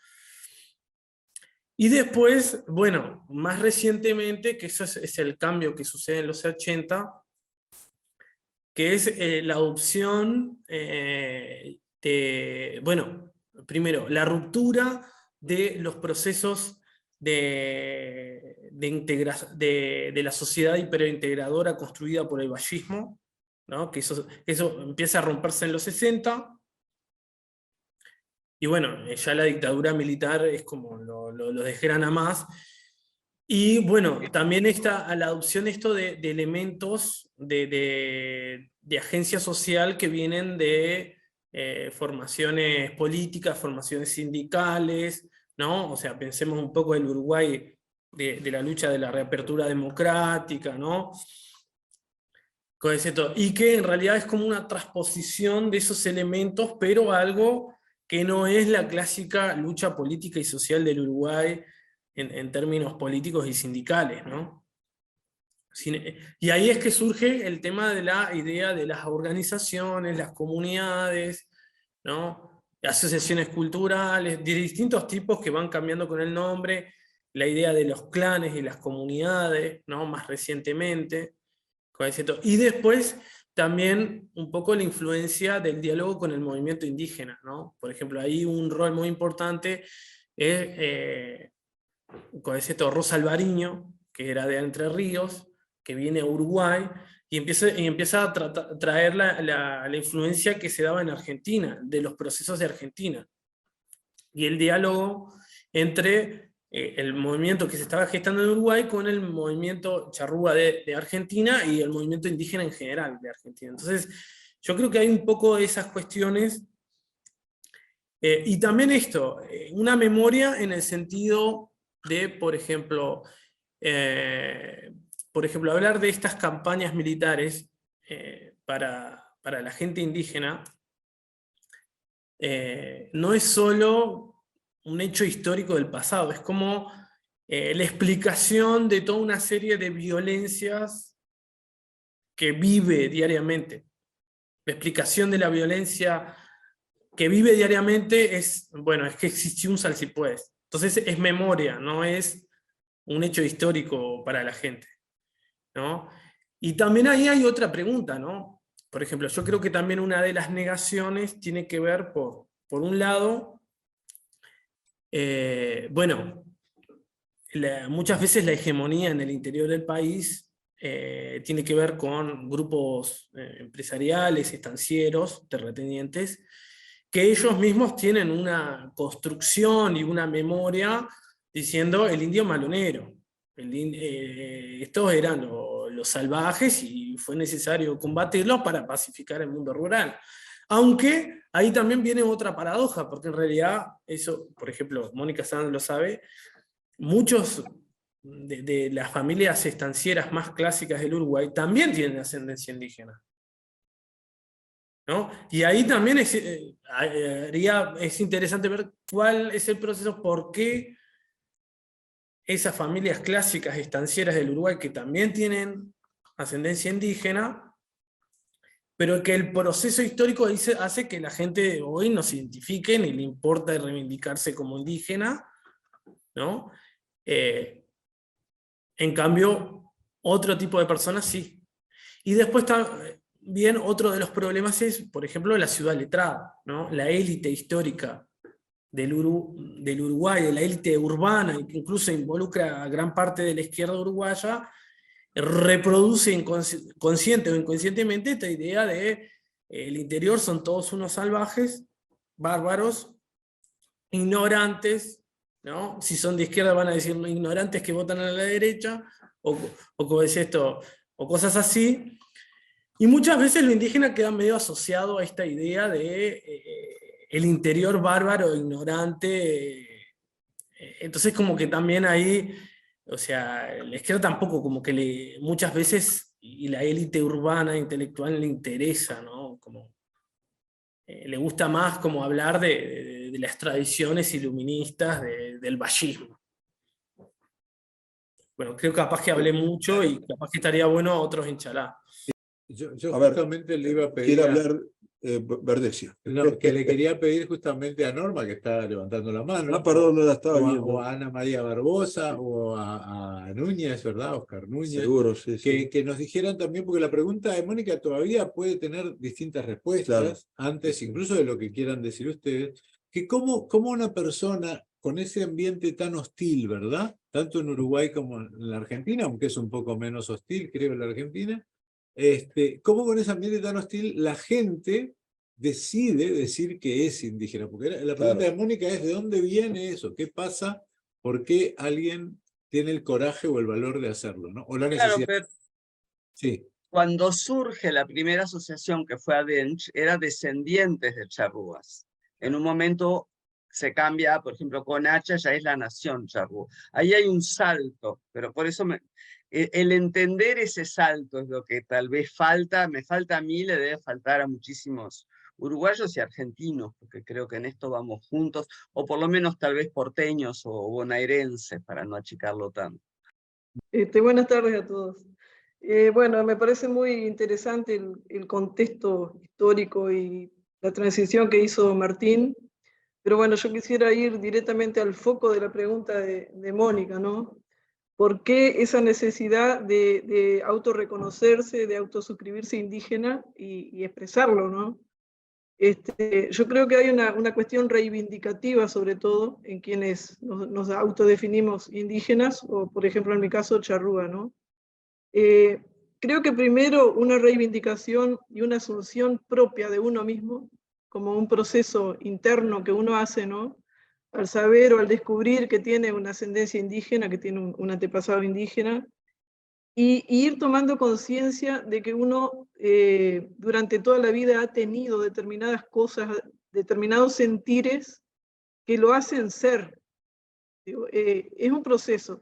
Y después, bueno, más recientemente, que eso es el cambio que sucede en los 80, que es la adopción bueno, primero, la ruptura de los procesos de la sociedad hiperintegradora construida por el vallismo, ¿no? Que eso empieza a romperse en los 60, y bueno, ya la dictadura militar es como lo desgrana más. Y bueno, también está a la adopción esto de elementos de agencia social que vienen de formaciones políticas, formaciones sindicales, ¿no? O sea, pensemos un poco del Uruguay de la lucha de la reapertura democrática, ¿no? Con y que en realidad es como una transposición de esos elementos, pero algo que no es la clásica lucha política y social del Uruguay en términos políticos y sindicales, ¿no? Y ahí es que surge el tema de la idea de las organizaciones, las comunidades, ¿no? Asociaciones culturales, de distintos tipos que van cambiando con el nombre, la idea de los clanes y las comunidades, ¿no? Más recientemente. Y después, también un poco la influencia del diálogo con el movimiento indígena, ¿no? Por ejemplo, ahí un rol muy importante es con ese Rosa Alvariño, que era de Entre Ríos, que viene a Uruguay, y empieza a traer la influencia que se daba en Argentina, de los procesos de Argentina. Y el diálogo entre el movimiento que se estaba gestando en Uruguay con el movimiento charrúa de Argentina y el movimiento indígena en general de Argentina. Entonces, yo creo que hay un poco de esas cuestiones. Y también esto, una memoria en el sentido de, por ejemplo, hablar de estas campañas militares para la gente indígena, no es solo un hecho histórico del pasado, es como la explicación de toda una serie de violencias que vive diariamente. La explicación de la violencia que vive diariamente es, bueno, es que existió un Salsipués. Entonces es memoria, no es un hecho histórico para la gente, ¿no? Y también ahí hay otra pregunta, ¿no? Por ejemplo, yo creo que también una de las negaciones tiene que ver, por un lado, bueno, muchas veces la hegemonía en el interior del país tiene que ver con grupos empresariales, estancieros, terratenientes, que ellos mismos tienen una construcción y una memoria diciendo el indio malonero. Estos eran los salvajes y fue necesario combatirlos para pacificar el mundo rural. Aunque ahí también viene otra paradoja, porque en realidad eso, por ejemplo, Mónica Sanz lo sabe, muchos de las familias estancieras más clásicas del Uruguay también tienen ascendencia indígena, ¿no? Y ahí también es interesante ver cuál es el proceso, por qué esas familias clásicas estancieras del Uruguay, que también tienen ascendencia indígena, pero que el proceso histórico hace que la gente hoy no se identifique ni le importa reivindicarse como indígena, ¿no? En cambio, otro tipo de personas sí. Y después también otro de los problemas es, por ejemplo, la ciudad letrada, ¿no? La élite histórica del Uruguay, de la élite urbana, que incluso involucra a gran parte de la izquierda uruguaya, reproduce consciente o inconscientemente esta idea de el interior son todos unos salvajes, bárbaros, ignorantes, ¿no? Si son de izquierda van a decir ignorantes que votan a la derecha, o como decía esto, o cosas así. Y muchas veces lo indígena queda medio asociado a esta idea de el interior bárbaro, ignorante. Entonces como que también ahí, o sea, la izquierda tampoco como que muchas veces, y la élite urbana intelectual le interesa, ¿no? Como, le gusta más como hablar de las tradiciones iluministas del vallismo. Bueno, creo que capaz que hablé mucho y capaz que estaría bueno otros enchalá. Yo A ver, justamente le iba a pedir quiere hablar Verdecio. no, que le quería pedir justamente a Norma, que está levantando la mano. Ah, perdón, no la estaba viendo. O a Ana María Barbosa, o a Núñez, ¿verdad? Oscar Núñez. Seguro, sí, sí. Que nos dijeran también, porque la pregunta de Mónica todavía puede tener distintas respuestas, Claro. antes incluso de lo que quieran decir ustedes, que cómo una persona con ese ambiente tan hostil, ¿verdad? Tanto en Uruguay como en la Argentina, aunque es un poco menos hostil, creo, en la Argentina, cómo con ese ambiente tan hostil la gente decide decir que es indígena. Porque la pregunta de Mónica es: ¿de dónde viene eso? ¿Qué pasa? ¿Por qué alguien tiene el coraje o el valor de hacerlo, ¿no? O la necesidad. Claro, pero sí. Cuando surge la primera asociación, que fue ADENCH, era descendientes de charrúas. En un momento se cambia, por ejemplo, con Hacha ya es la nación charrúa. Ahí hay un salto, pero por eso el entender ese salto es lo que tal vez me falta a mí, le debe faltar a muchísimos uruguayos y argentinos, porque creo que en esto vamos juntos, o por lo menos tal vez porteños o bonaerenses, para no achicarlo tanto. Buenas tardes a todos. Bueno, me parece muy interesante el contexto histórico y la transición que hizo Martín, pero bueno, yo quisiera ir directamente al foco de la pregunta de Mónica, ¿no? ¿Por qué esa necesidad de autorreconocerse, de autosuscribirse indígena y expresarlo, ¿no? Yo creo que hay una cuestión reivindicativa, sobre todo, en quienes nos autodefinimos indígenas, o por ejemplo en mi caso charrúa, ¿no? Creo que primero una reivindicación y una asunción propia de uno mismo, como un proceso interno que uno hace, ¿no? Al saber o al descubrir que tiene una ascendencia indígena, que tiene un antepasado indígena, y ir tomando conciencia de que uno durante toda la vida ha tenido determinadas cosas, determinados sentires que lo hacen ser. Digo, es un proceso.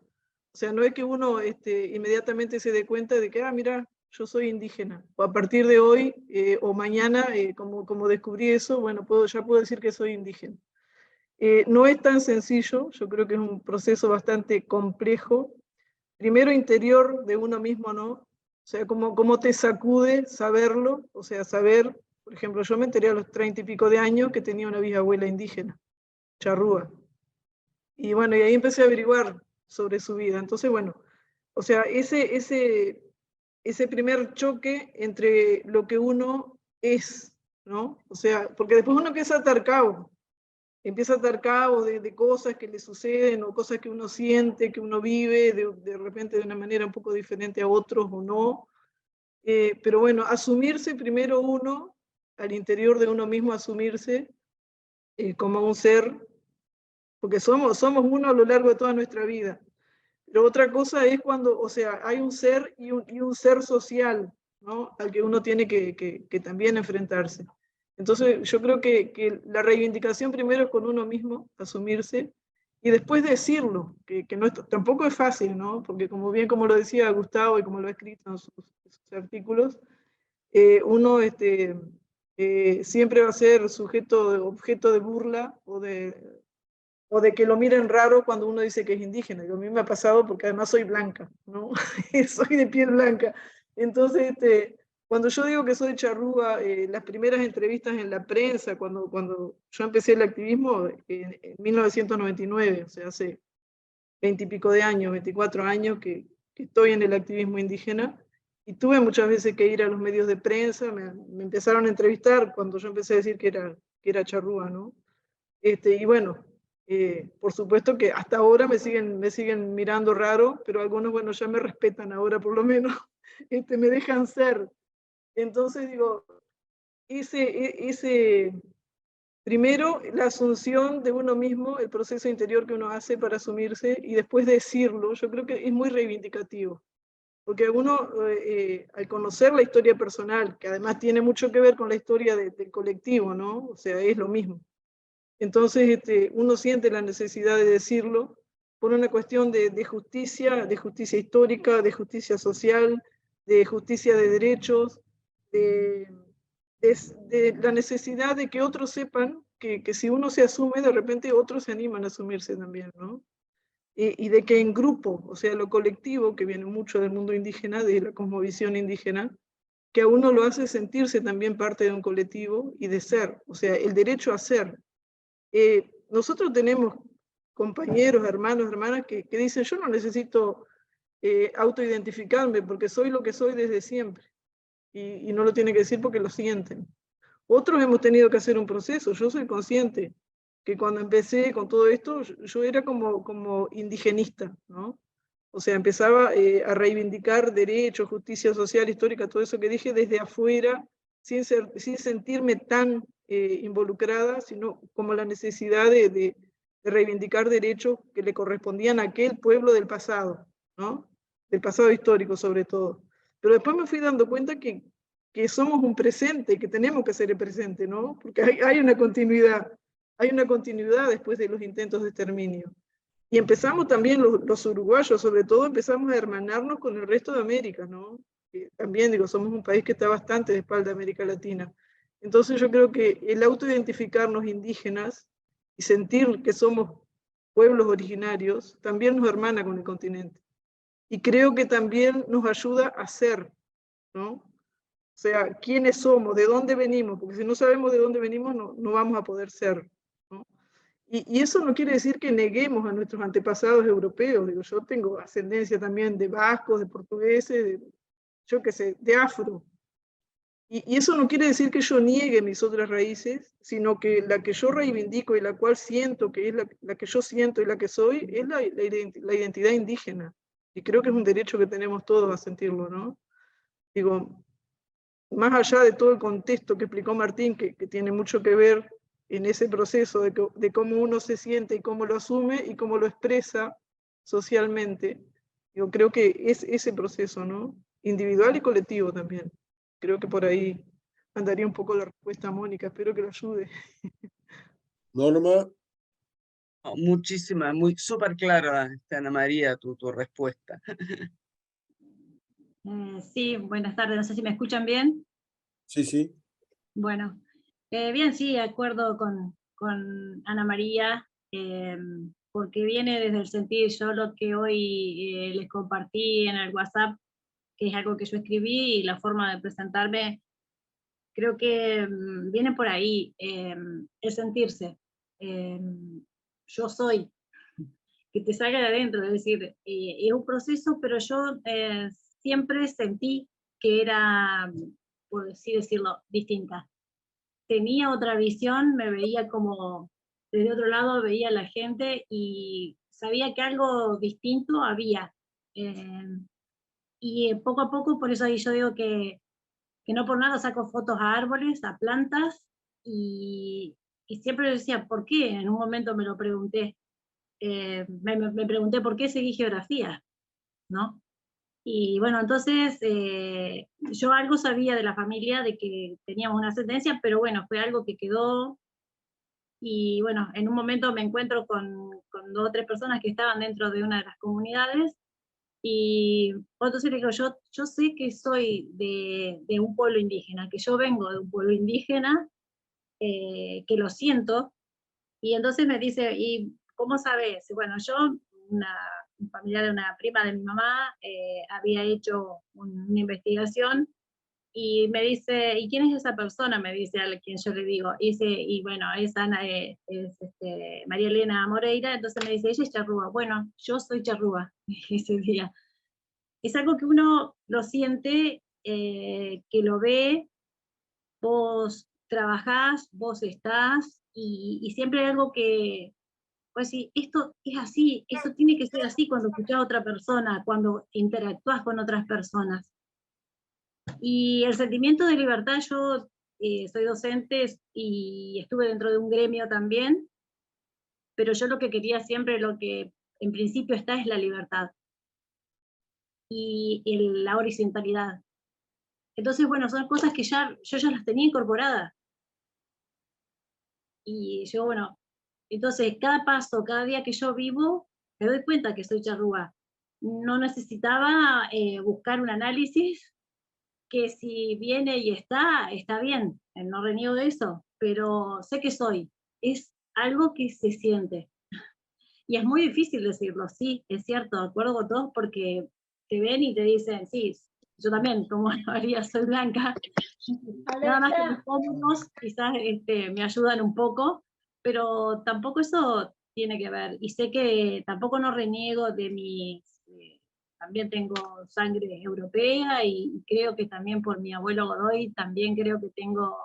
O sea, no es que uno inmediatamente se dé cuenta de que, mira, yo soy indígena. O a partir de hoy o mañana, como descubrí eso, bueno, ya puedo decir que soy indígena. No es tan sencillo, yo creo que es un proceso bastante complejo. Primero interior de uno mismo, ¿no? O sea, cómo te sacude saberlo, o sea, saber, por ejemplo, yo me enteré a los 30 y pico de años que tenía una bisabuela indígena, charrúa. Y bueno, y ahí empecé a averiguar sobre su vida. Entonces, bueno, o sea, ese primer choque entre lo que uno es, ¿no? O sea, porque después uno empieza a atar cabo de cosas que le suceden o cosas que uno siente, que uno vive de repente de una manera un poco diferente a otros o no. Pero bueno, asumirse primero uno, al interior de uno mismo asumirse como un ser, porque somos uno a lo largo de toda nuestra vida. Pero otra cosa es cuando, o sea, hay un ser y un ser social, ¿no? Al que uno tiene que también enfrentarse. Entonces, yo creo que la reivindicación primero es con uno mismo, asumirse, y después decirlo, que no tampoco es fácil, ¿no? Porque como lo decía Gustavo y como lo ha escrito en sus artículos, uno siempre va a ser objeto de burla o de que lo miren raro cuando uno dice que es indígena. A mí me ha pasado porque además soy blanca, ¿no? Soy de piel blanca. Entonces, cuando yo digo que soy charrúa, las primeras entrevistas en la prensa, cuando yo empecé el activismo en 1999, o sea, hace 20 y pico de años, 24 años que estoy en el activismo indígena, y tuve muchas veces que ir a los medios de prensa, me empezaron a entrevistar cuando yo empecé a decir que era charrúa, ¿no? Y bueno, por supuesto que hasta ahora me siguen mirando raro, pero algunos, bueno, ya me respetan ahora por lo menos, me dejan ser. Entonces digo, primero la asunción de uno mismo, el proceso interior que uno hace para asumirse y después decirlo, yo creo que es muy reivindicativo. Porque uno, al conocer la historia personal, que además tiene mucho que ver con la historia del colectivo, ¿no? O sea, es lo mismo. Entonces uno siente la necesidad de decirlo por una cuestión de justicia histórica, de justicia social, de justicia de derechos, de la necesidad de que otros sepan que si uno se asume, de repente otros se animan a asumirse también, ¿no? Y de que en grupo, o sea, lo colectivo, que viene mucho del mundo indígena, de la cosmovisión indígena, que a uno lo hace sentirse también parte de un colectivo y de ser, o sea, el derecho a ser. Nosotros tenemos compañeros, hermanos, hermanas que dicen, yo no necesito autoidentificarme porque soy lo que soy desde siempre. Y no lo tienen que decir porque lo sienten. Otros hemos tenido que hacer un proceso. Yo soy consciente que cuando empecé con todo esto, yo era como indigenista, ¿no? O sea, empezaba a reivindicar derechos, justicia social, histórica, todo eso que dije desde afuera, sin sentirme tan involucrada, sino como la necesidad de reivindicar derechos que le correspondían a aquel pueblo del pasado, ¿no? Del pasado histórico sobre todo. Pero después me fui dando cuenta que somos un presente, que tenemos que ser el presente, ¿no? Porque hay una continuidad después de los intentos de exterminio. Y empezamos también los uruguayos, sobre todo, empezamos a hermanarnos con el resto de América, ¿no? También, digo, somos un país que está bastante de espalda a América Latina. Entonces yo creo que el autoidentificarnos indígenas y sentir que somos pueblos originarios también nos hermana con el continente. Y creo que también nos ayuda a ser, ¿no? O sea, quiénes somos, de dónde venimos, porque si no sabemos de dónde venimos, no vamos a poder ser, ¿no? Y eso no quiere decir que neguemos a nuestros antepasados europeos. Digo, yo tengo ascendencia también de vascos, de portugueses, yo qué sé, de afro. Y eso no quiere decir que yo niegue mis otras raíces, sino que la que yo reivindico y la cual siento que es la que yo siento y la que soy, es la identidad indígena. Y creo que es un derecho que tenemos todos a sentirlo, ¿no? Digo, más allá de todo el contexto que explicó Martín, que tiene mucho que ver en ese proceso de cómo uno se siente y cómo lo asume y cómo lo expresa socialmente, yo creo que es ese proceso, ¿no? Individual y colectivo también. Creo que por ahí andaría un poco la respuesta a Mónica, espero que lo ayude. Norma, Muchísimas, muy súper clara, Ana María, tu respuesta. Sí, buenas tardes, no sé si me escuchan bien. sí, sí. Bueno, bien, sí, de acuerdo con Ana María, porque viene desde el sentir, yo lo que hoy les compartí en el WhatsApp, que es algo que yo escribí, y la forma de presentarme, creo que viene por ahí, el sentirse. Yo soy, que te salga de adentro, es decir, es un proceso, pero yo siempre sentí que era, por así decirlo, distinta. Tenía otra visión, me veía como, desde otro lado veía a la gente y sabía que algo distinto había. Y poco a poco, por eso ahí yo digo que no por nada saco fotos a árboles, a plantas, y siempre decía, ¿por qué? En un momento me lo pregunté. Me pregunté por qué seguí geografía, ¿no? Y bueno, entonces yo algo sabía de la familia, de que teníamos una ascendencia, pero bueno, fue algo que quedó. Y bueno, en un momento me encuentro con 2 o 3 personas que estaban dentro de una de las comunidades, y entonces le digo, yo sé que soy de un pueblo indígena, que yo vengo de un pueblo indígena, que lo siento. Y entonces me dice, ¿y cómo sabes? Bueno, yo, un familiar de una prima de mi mamá, había hecho una investigación, y me dice, ¿y quién es esa persona? Me dice a quien yo le digo. Y dice, y bueno, es María Elena Moreira. Entonces me dice, ella es charrúa. Bueno, yo soy charrúa ese día. Es algo que uno lo siente, que lo ve, vos trabajás, vos estás, y siempre hay algo que, pues sí, esto es así, esto tiene que ser así cuando escuchás a otra persona, cuando interactúas con otras personas. Y el sentimiento de libertad, yo soy docente y estuve dentro de un gremio también, pero yo lo que quería siempre, lo que en principio está, es la libertad y la horizontalidad. Entonces, bueno, son cosas que yo ya las tenía incorporadas. Y yo, bueno, entonces cada paso, cada día que yo vivo, me doy cuenta que soy charrúa. No necesitaba buscar un análisis, que si viene y está bien, no reniego de eso, pero sé que soy. Es algo que se siente. Y es muy difícil decirlo, sí, es cierto, de acuerdo con todos, porque te ven y te dicen, sí, yo también, como María, soy blanca. Nada más que los pómulos quizás me ayudan un poco, pero tampoco eso tiene que ver. Y sé que tampoco no reniego de también tengo sangre europea, y creo que también por mi abuelo Godoy, también creo que tengo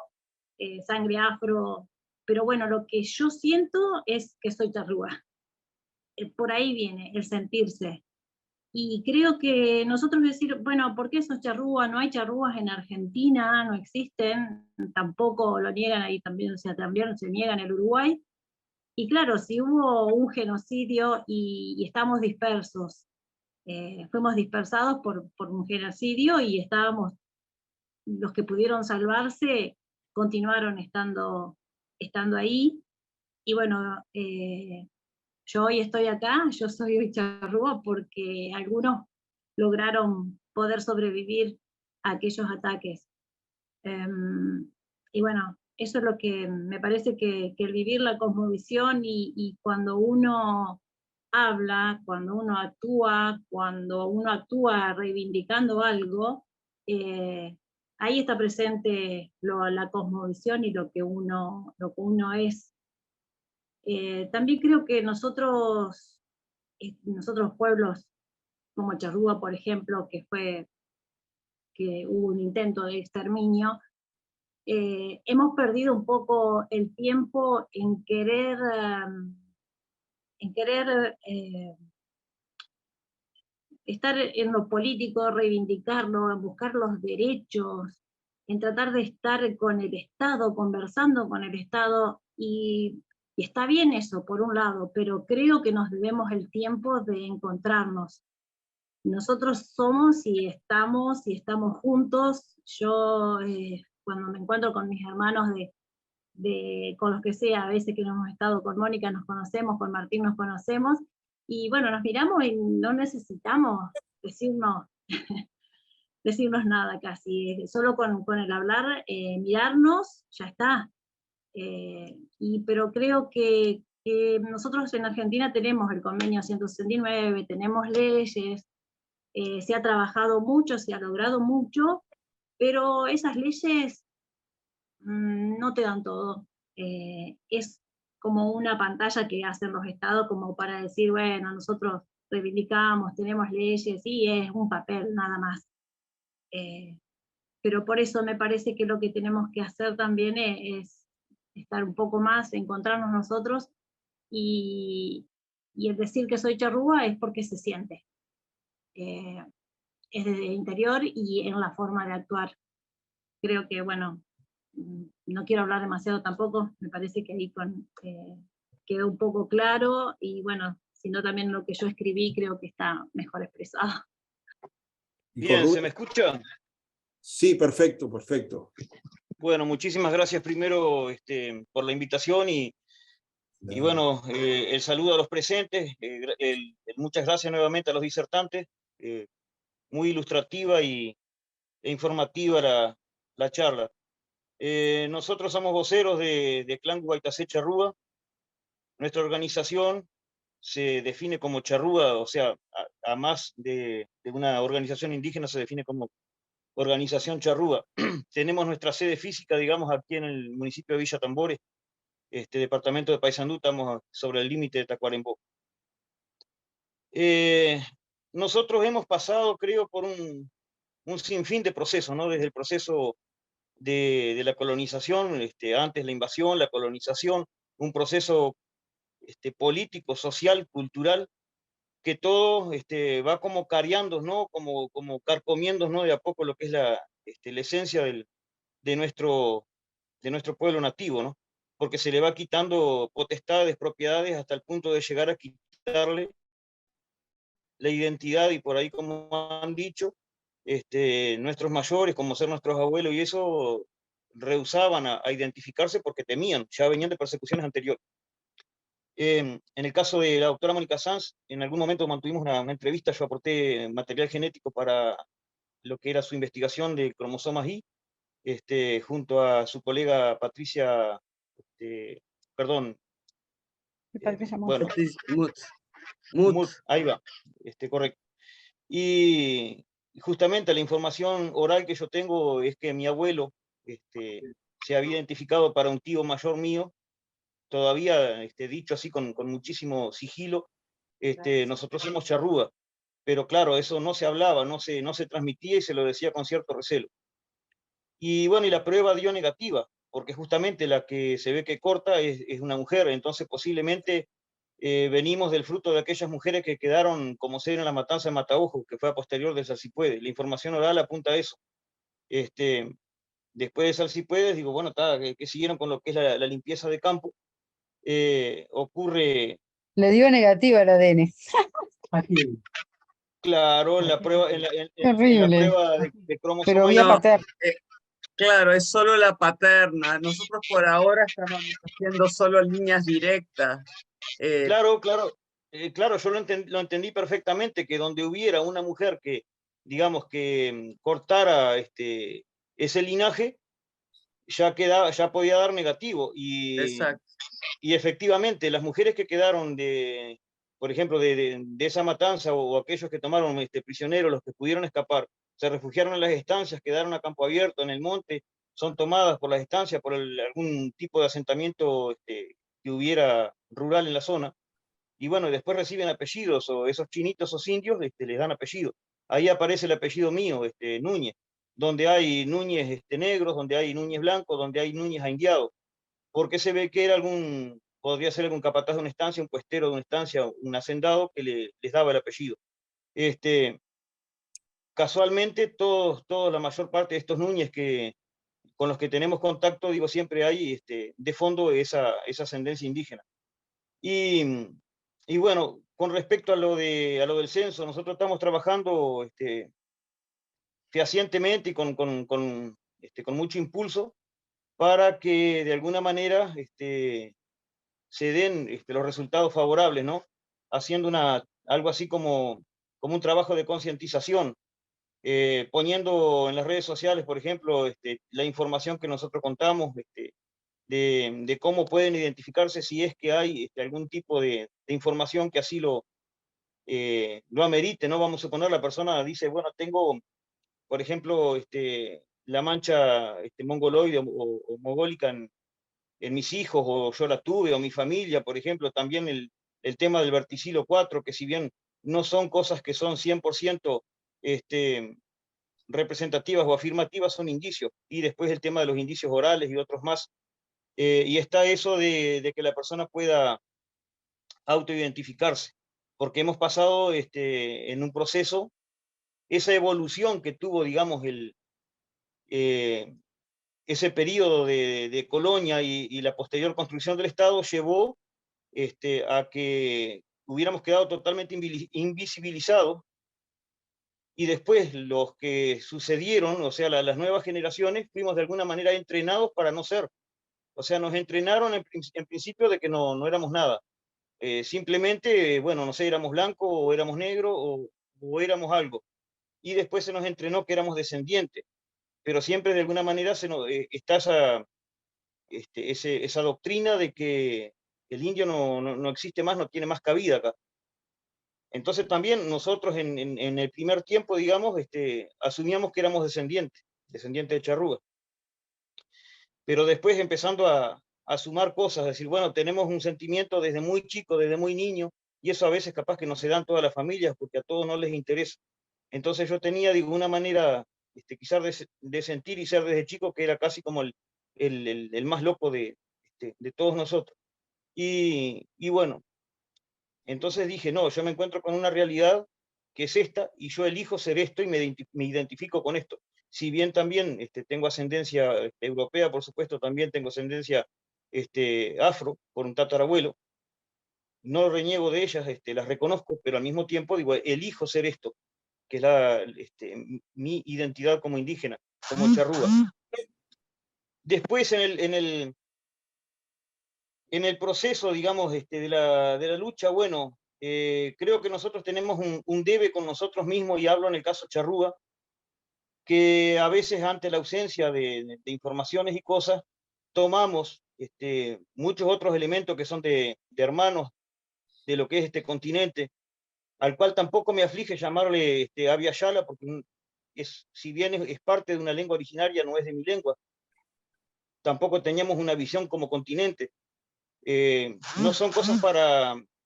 sangre afro, pero bueno, lo que yo siento es que soy charrúa. Por ahí viene el sentirse. Y creo que nosotros decir, bueno, ¿por qué sos charrúa? No hay charrúas en Argentina, no existen, tampoco lo niegan ahí también, o sea, también se niegan en el Uruguay. Y claro, si hubo un genocidio y estamos dispersos, fuimos dispersados por un genocidio, y estábamos, los que pudieron salvarse continuaron estando ahí. Y bueno, yo hoy estoy acá, yo soy hoy charrúa porque algunos lograron poder sobrevivir a aquellos ataques. Y bueno, eso es lo que me parece que el vivir la cosmovisión, y cuando uno habla, cuando uno actúa reivindicando algo, ahí está presente la cosmovisión y lo que uno es. También creo que nosotros pueblos como Charrúa, por ejemplo, que hubo un intento de exterminio, hemos perdido un poco el tiempo en querer estar en lo político, reivindicarlo, en buscar los derechos, en tratar de estar con el Estado, conversando con el Estado, y está bien eso, por un lado, pero creo que nos debemos el tiempo de encontrarnos. Nosotros somos y estamos juntos. Yo cuando me encuentro con mis hermanos con los que sea, a veces que no hemos estado con Mónica nos conocemos, con Martín nos conocemos, y bueno, nos miramos y no necesitamos decirnos, decirnos nada casi, solo con el hablar, mirarnos, ya está. Pero creo que nosotros en Argentina tenemos el convenio 169, tenemos leyes, se ha trabajado mucho, se ha logrado mucho, pero esas leyes no te dan todo. Es como una pantalla que hacen los estados como para decir, bueno, nosotros reivindicamos, tenemos leyes, y es un papel nada más. Pero por eso me parece que lo que tenemos que hacer también es estar un poco más, encontrarnos nosotros, y el decir que soy charrúa es porque se siente. Es desde el interior y en la forma de actuar. Creo que, bueno, no quiero hablar demasiado tampoco, me parece que ahí quedó un poco claro, y bueno, sino también lo que yo escribí creo que está mejor expresado. Bien, ¿se me escucha? Sí, perfecto, perfecto. Bueno, muchísimas gracias primero por la invitación y bueno, el saludo a los presentes, muchas gracias nuevamente a los disertantes, muy ilustrativa e informativa la charla. Nosotros somos voceros de Clan Guaitacé Charrúa. Nuestra organización se define como charrúa, o sea, a más de una organización indígena, se define como organización charrúa. Tenemos nuestra sede física, digamos, aquí en el municipio de Villa Tambores, departamento de Paysandú, estamos sobre el límite de Tacuarembó. Nosotros hemos pasado, creo, por un sinfín de procesos, ¿no? Desde el proceso de la colonización, antes la invasión, la colonización, un proceso político, social, cultural, que todo va como cariando, ¿no? Como carcomiendo, ¿no? De a poco lo que es la esencia de nuestro pueblo nativo, ¿no? Porque se le va quitando potestades, propiedades, hasta el punto de llegar a quitarle la identidad, y por ahí, como han dicho, nuestros mayores, como ser nuestros abuelos, y eso rehusaban a identificarse porque temían, ya venían de persecuciones anteriores. En el caso de la doctora Mónica Sanz, en algún momento mantuvimos una entrevista, yo aporté material genético para lo que era su investigación de cromosomas Y, junto a su colega Patricia, perdón, bueno, Mut, ahí va, correcto. Y justamente la información oral que yo tengo es que mi abuelo se había identificado para un tío mayor mío, todavía dicho así con muchísimo sigilo, nosotros somos charrúa, pero claro, eso no se hablaba, no se transmitía, y se lo decía con cierto recelo. Y bueno, y la prueba dio negativa, porque justamente la que se ve que corta es una mujer, entonces posiblemente venimos del fruto de aquellas mujeres que quedaron, como se dio en la matanza de Mataojo, que fue a posterior de Salsipuedes. La información oral apunta a eso. Después de Salsipuedes, digo, bueno, que siguieron con lo que es la limpieza de campo. Ocurre... Le dio negativa el ADN. Claro, en la prueba, en la prueba de cromosoma. Pero vía paterna. Claro, es solo la paterna. Nosotros por ahora estamos haciendo solo líneas directas. Claro, yo lo entendí perfectamente, que donde hubiera una mujer que, digamos, que cortara ese linaje, ya podía dar negativo. Exacto. Y efectivamente, las mujeres que quedaron por ejemplo, de esa matanza, o aquellos que tomaron prisioneros, los que pudieron escapar, se refugiaron en las estancias, quedaron a campo abierto, en el monte, son tomadas por las estancias, por algún tipo de asentamiento que hubiera rural en la zona, y bueno, después reciben apellidos, o esos chinitos o indios les dan apellido. Ahí aparece el apellido mío, Núñez, donde hay Núñez negros, donde hay Núñez blancos, donde hay Núñez aindiados, porque se ve que era podría ser algún capataz de una estancia, un puestero de una estancia, un hacendado que les daba el apellido. Casualmente, la mayor parte de estos Núñez con los que tenemos contacto, digo, siempre hay de fondo esa ascendencia indígena. Y bueno, con respecto a lo del censo, nosotros estamos trabajando fehacientemente y con mucho impulso para que de alguna manera se den los resultados favorables, ¿no? Haciendo algo así como un trabajo de concientización, poniendo en las redes sociales, por ejemplo, la información que nosotros contamos, de cómo pueden identificarse si es que hay algún tipo de información que así lo amerite, ¿no? Vamos a suponer, la persona dice, bueno, tengo, por ejemplo, la mancha mongoloide o mogólica en mis hijos, o yo la tuve, o mi familia, por ejemplo, también el tema del verticilo 4, que si bien no son cosas que son 100% representativas o afirmativas, son indicios, y después el tema de los indicios orales y otros más, y está eso de que la persona pueda autoidentificarse, porque hemos pasado en un proceso, esa evolución que tuvo, digamos, ese periodo de colonia y la posterior construcción del Estado llevó a que hubiéramos quedado totalmente invisibilizados, y después los que sucedieron, o sea, las nuevas generaciones, fuimos de alguna manera entrenados para no ser. O sea, nos entrenaron en principio de que no éramos nada. Simplemente, bueno, no sé, éramos blancos o éramos negros o éramos algo. Y después se nos entrenó que éramos descendientes. Pero siempre de alguna manera está esa doctrina de que el indio no existe más, no tiene más cabida acá. Entonces también nosotros en el primer tiempo, digamos, asumíamos que éramos descendientes de charrúa. Pero después empezando a sumar cosas, decir, bueno, tenemos un sentimiento desde muy chico, desde muy niño, y eso a veces capaz que no se dan todas las familias porque a todos no les interesa. Entonces yo tenía, digo, una manera quizás de sentir y ser desde chico que era casi como el más loco de todos nosotros. Y bueno, entonces dije, no, yo me encuentro con una realidad que es esta, y yo elijo ser esto y me identifico con esto. Si bien también tengo ascendencia europea, por supuesto, también tengo ascendencia afro, por un tatarabuelo, no reniego de ellas, las reconozco, pero al mismo tiempo digo, elijo ser esto, que es mi identidad como indígena, como charrúa. Después en el proceso, digamos, de la lucha, bueno, creo que nosotros tenemos un debe con nosotros mismos, y hablo en el caso charrúa, que a veces ante la ausencia de informaciones y cosas, tomamos muchos otros elementos que son de hermanos de lo que es este continente, al cual tampoco me aflige llamarle Abya Yala, porque si bien es parte de una lengua originaria, no es de mi lengua. Tampoco teníamos una visión como continente. No son cosas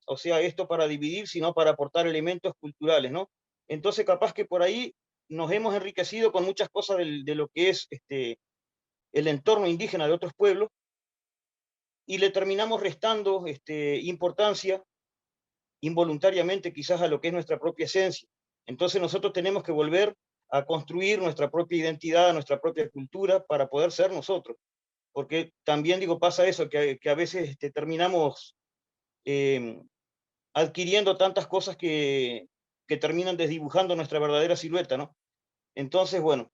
o sea, esto para dividir, sino para aportar elementos culturales, ¿no? Entonces, capaz que por ahí nos hemos enriquecido con muchas cosas de lo que es el entorno indígena de otros pueblos, y le terminamos restando importancia involuntariamente quizás a lo que es nuestra propia esencia. Entonces nosotros tenemos que volver a construir nuestra propia identidad, nuestra propia cultura, para poder ser nosotros. Porque también, digo, pasa eso, que a veces terminamos adquiriendo tantas cosas que terminan desdibujando nuestra verdadera silueta, ¿no? Entonces, bueno,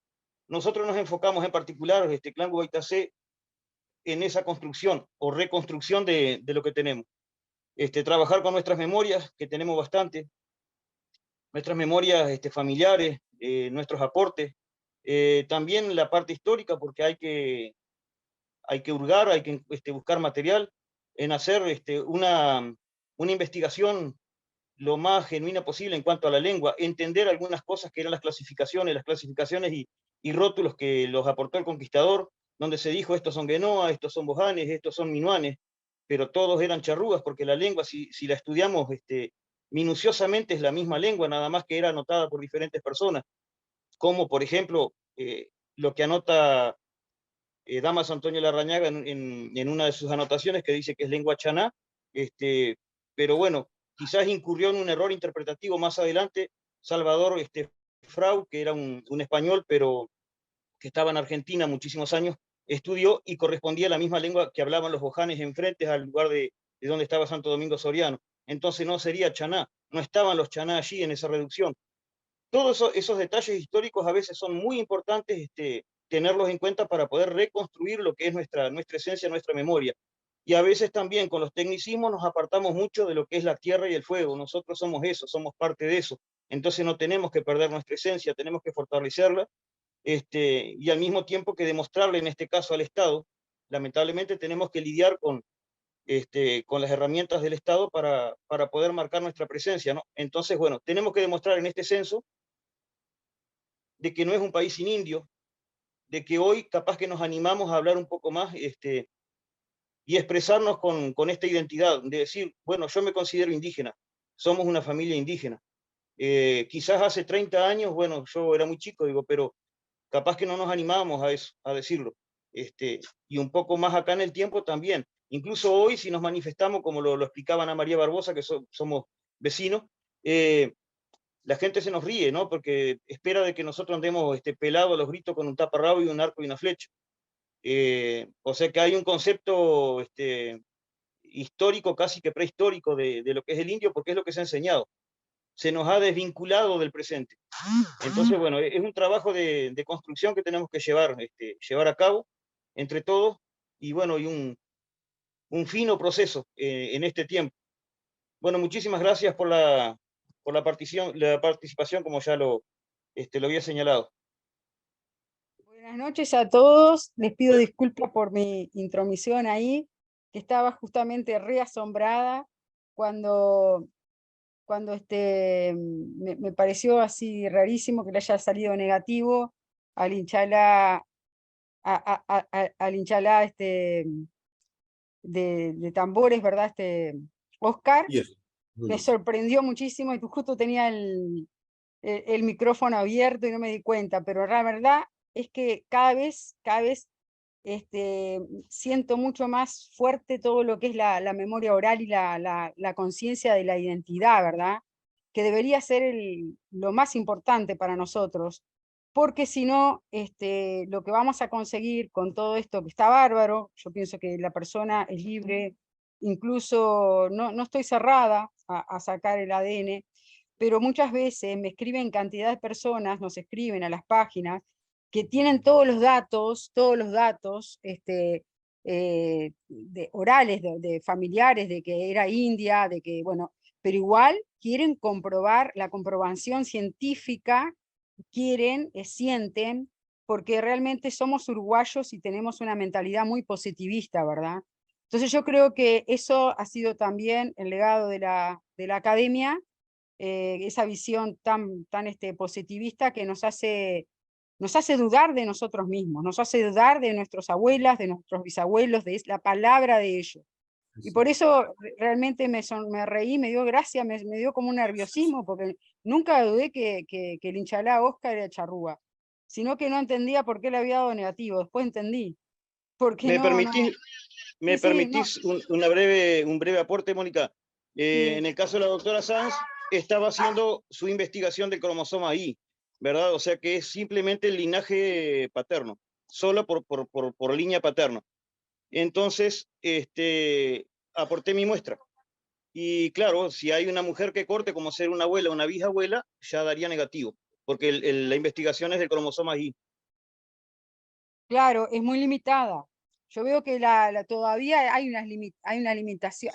nosotros nos enfocamos en particular, Clan Guaitacé, en esa construcción o reconstrucción de lo que tenemos. Trabajar con nuestras memorias, que tenemos bastante, nuestras memorias familiares, nuestros aportes, también la parte histórica, porque hay que hurgar, hay que buscar material, en hacer una investigación lo más genuina posible en cuanto a la lengua, entender algunas cosas que eran las clasificaciones y rótulos que los aportó el conquistador, donde se dijo estos son guenoa, estos son bojanes, estos son minuanes, pero todos eran charrúas, porque la lengua, si la estudiamos minuciosamente, es la misma lengua, nada más que era anotada por diferentes personas, como por ejemplo lo que anota Damas Antonio Larrañaga en una de sus anotaciones, que dice que es lengua chaná, pero bueno, quizás incurrió en un error interpretativo más adelante Salvador Frau, que era un español, pero que estaba en Argentina muchísimos años, estudió y correspondía a la misma lengua que hablaban los bojanes enfrente al lugar de donde estaba Santo Domingo Soriano. Entonces no sería chaná, no estaban los chaná allí en esa reducción. Todos esos detalles históricos a veces son muy importantes tenerlos en cuenta para poder reconstruir lo que es nuestra esencia, nuestra memoria. Y a veces también con los tecnicismos nos apartamos mucho de lo que es la tierra y el fuego. Nosotros somos eso, somos parte de eso. Entonces no tenemos que perder nuestra esencia, tenemos que fortalecerla, y al mismo tiempo que demostrarle, en este caso al Estado, lamentablemente tenemos que lidiar con las herramientas del Estado para poder marcar nuestra presencia, ¿no? Entonces, bueno, tenemos que demostrar en este censo de que no es un país sin indios, de que hoy capaz que nos animamos a hablar un poco más y expresarnos con esta identidad, de decir, bueno, yo me considero indígena, somos una familia indígena. Quizás hace 30 años, bueno, yo era muy chico, digo, pero capaz que no nos animábamos a eso, a decirlo. Y un poco más acá en el tiempo también. Incluso hoy, si nos manifestamos, como lo explicaba Ana María Barbosa, que somos vecinos, la gente se nos ríe, ¿no? Porque espera de que nosotros andemos pelados a los gritos con un taparrabo y un arco y una flecha. O sea que hay un concepto histórico, casi que prehistórico, de lo que es el indio, porque es lo que se ha enseñado. Se nos ha desvinculado del presente. Entonces, bueno, es un trabajo de construcción que tenemos que llevar a cabo entre todos, y bueno, y un fino proceso en este tiempo. Bueno, muchísimas gracias por la participación, como ya lo había señalado. Buenas noches a todos. Les pido disculpas por mi intromisión ahí, que estaba justamente reasombrada cuando me pareció así rarísimo que le haya salido negativo al Inchalá, al Inchalá de tambores, ¿verdad? Oscar. Yes. Me sorprendió muchísimo y justo tenía el micrófono abierto y no me di cuenta, pero la verdad es que cada vez siento mucho más fuerte todo lo que es la memoria oral y la conciencia de la identidad, ¿verdad? Que debería ser lo más importante para nosotros, porque si no, lo que vamos a conseguir con todo esto que está bárbaro, yo pienso que la persona es libre, incluso no estoy cerrada a sacar el ADN, pero muchas veces me escriben cantidad de personas, nos escriben a las páginas, que tienen todos los datos orales, de familiares, de que era india, de que, bueno, pero igual quieren comprobar la comprobación científica, sienten, porque realmente somos uruguayos y tenemos una mentalidad muy positivista, ¿verdad? Entonces yo creo que eso ha sido también el legado de la academia, esa visión tan positivista que nos hace dudar de nosotros mismos, nos hace dudar de nuestras abuelas, de nuestros bisabuelos, de la palabra de ellos. Y por eso realmente me reí, me dio gracia, me dio como un nerviosismo, porque nunca dudé que el Inchalá Oscar era charrúa, sino que no entendía por qué le había dado negativo, después entendí. Porque ¿Me permitís un breve aporte, Mónica? Sí. En el caso de la doctora Sanz, estaba haciendo su investigación del cromosoma Y, ¿verdad? O sea que es simplemente el linaje paterno, solo por línea paterna. Entonces, aporté mi muestra. Y claro, si hay una mujer que corte, como ser una abuela o una bisabuela, ya daría negativo, porque la investigación es del cromosoma Y. Claro, es muy limitada. Yo veo que todavía hay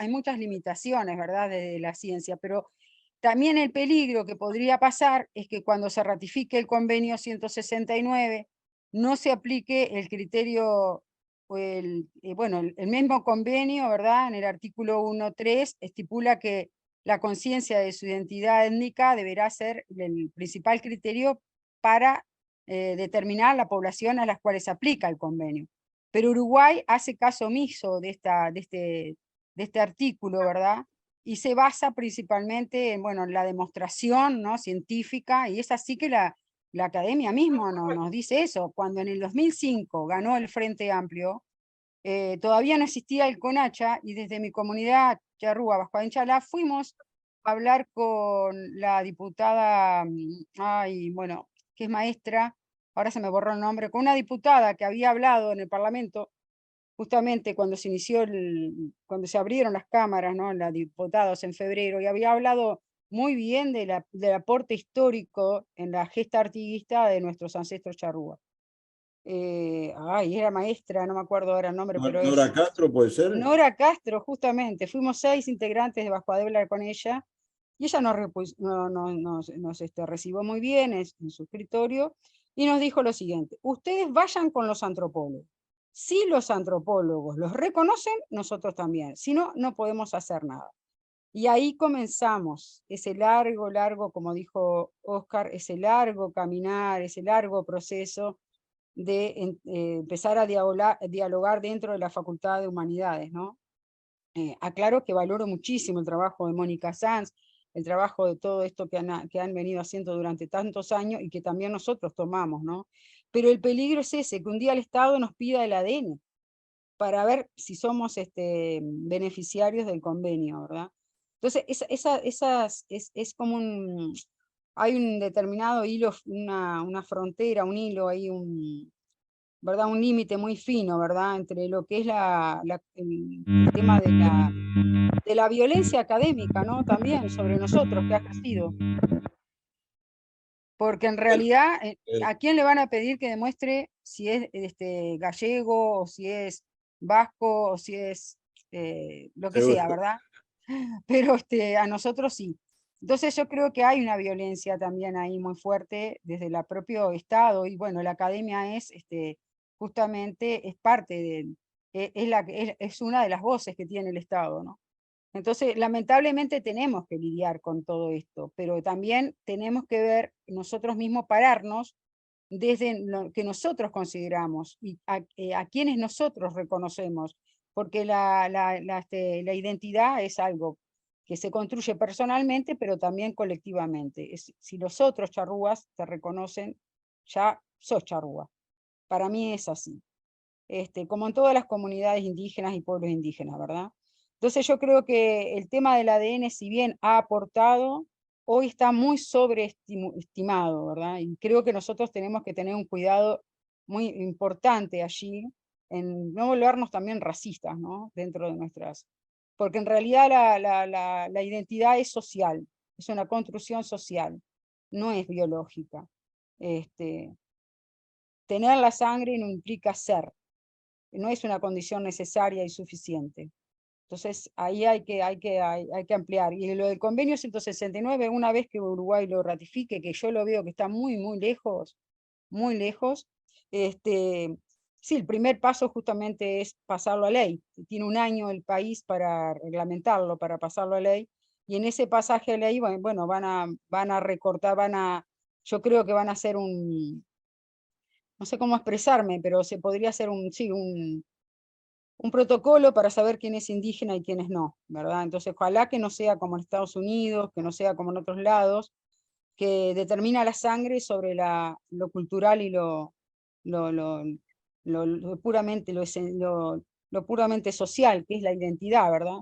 muchas limitaciones, ¿verdad?, de la ciencia, pero también el peligro que podría pasar es que cuando se ratifique el convenio 169 no se aplique el criterio, el mismo convenio, ¿verdad?, en el artículo 1.3 estipula que la conciencia de su identidad étnica deberá ser el principal criterio para determinar la población a las cuales se aplica el convenio. Pero Uruguay hace caso omiso de este artículo, ¿verdad? Y se basa principalmente en, bueno, en la demostración, ¿no?, científica, y es así que la academia misma nos dice eso. Cuando en el 2005 ganó el Frente Amplio, todavía no existía el CONACHA, y desde mi comunidad charrúa, Bajo Inchalá, fuimos a hablar con la diputada, bueno, que es maestra, ahora se me borró el nombre, con una diputada que había hablado en el Parlamento, justamente cuando se inició, cuando se abrieron las cámaras, ¿no?, la diputados en febrero, y había hablado muy bien del aporte histórico en la gesta artiguista de nuestros ancestros charrúas. Era maestra, no me acuerdo ahora el nombre, pero Nora Castro, ¿puede ser? Nora Castro, justamente. Fuimos 6 integrantes de Bajo de hablar con ella, y ella nos recibió muy bien en su escritorio, y nos dijo lo siguiente: ustedes vayan con los antropólogos. Si los antropólogos los reconocen, nosotros también. Si no, no podemos hacer nada. Y ahí comenzamos ese largo, como dijo Oscar, ese largo caminar, ese largo proceso de empezar a dialogar dentro de la Facultad de Humanidades, ¿no? Aclaro que valoro muchísimo el trabajo de Mónica Sanz, el trabajo de todo esto que han venido haciendo durante tantos años y que también nosotros tomamos, ¿no? Pero el peligro es ese, que un día el Estado nos pida el ADN para ver si somos beneficiarios del convenio, ¿verdad? Entonces, es como hay un determinado hilo, una frontera, un hilo, hay ¿verdad?, un límite muy fino, ¿verdad?, entre lo que es el tema de la violencia académica, ¿no?, también sobre nosotros, que ha crecido. Porque en realidad, ¿a quién le van a pedir que demuestre si es gallego, o si es vasco, o si es lo que sea, ¿verdad? Pero a nosotros sí. Entonces yo creo que hay una violencia también ahí muy fuerte desde el propio Estado, y bueno, la academia es justamente es parte es una de las voces que tiene el Estado, ¿no? Entonces, lamentablemente tenemos que lidiar con todo esto, pero también tenemos que ver nosotros mismos, pararnos desde lo que nosotros consideramos y a quienes nosotros reconocemos, porque la identidad es algo que se construye personalmente, pero también colectivamente. Si los otros charrúas te reconocen, ya sos charrúa. Para mí es así. Como en todas las comunidades indígenas y pueblos indígenas, ¿verdad? Entonces yo creo que el tema del ADN, si bien ha aportado, hoy está muy sobreestimado, ¿verdad? Y creo que nosotros tenemos que tener un cuidado muy importante allí, en no volvernos también racistas, ¿no?, dentro de nuestras... Porque en realidad la identidad es social, es una construcción social, no es biológica. Tener la sangre no implica ser, no es una condición necesaria y suficiente. Entonces, ahí hay que ampliar. Y lo del convenio 169, una vez que Uruguay lo ratifique, que yo lo veo que está muy lejos, sí, el primer paso justamente es pasarlo a ley. Tiene un año el país para reglamentarlo, para pasarlo a ley, y en ese pasaje a ley, bueno, van a recortar, yo creo que van a hacer no sé cómo expresarme, pero se podría hacer un protocolo para saber quién es indígena y quién es no, ¿verdad? Entonces, ojalá que no sea como en Estados Unidos, que no sea como en otros lados, que determina la sangre sobre lo cultural y lo puramente, lo puramente social, que es la identidad, ¿verdad?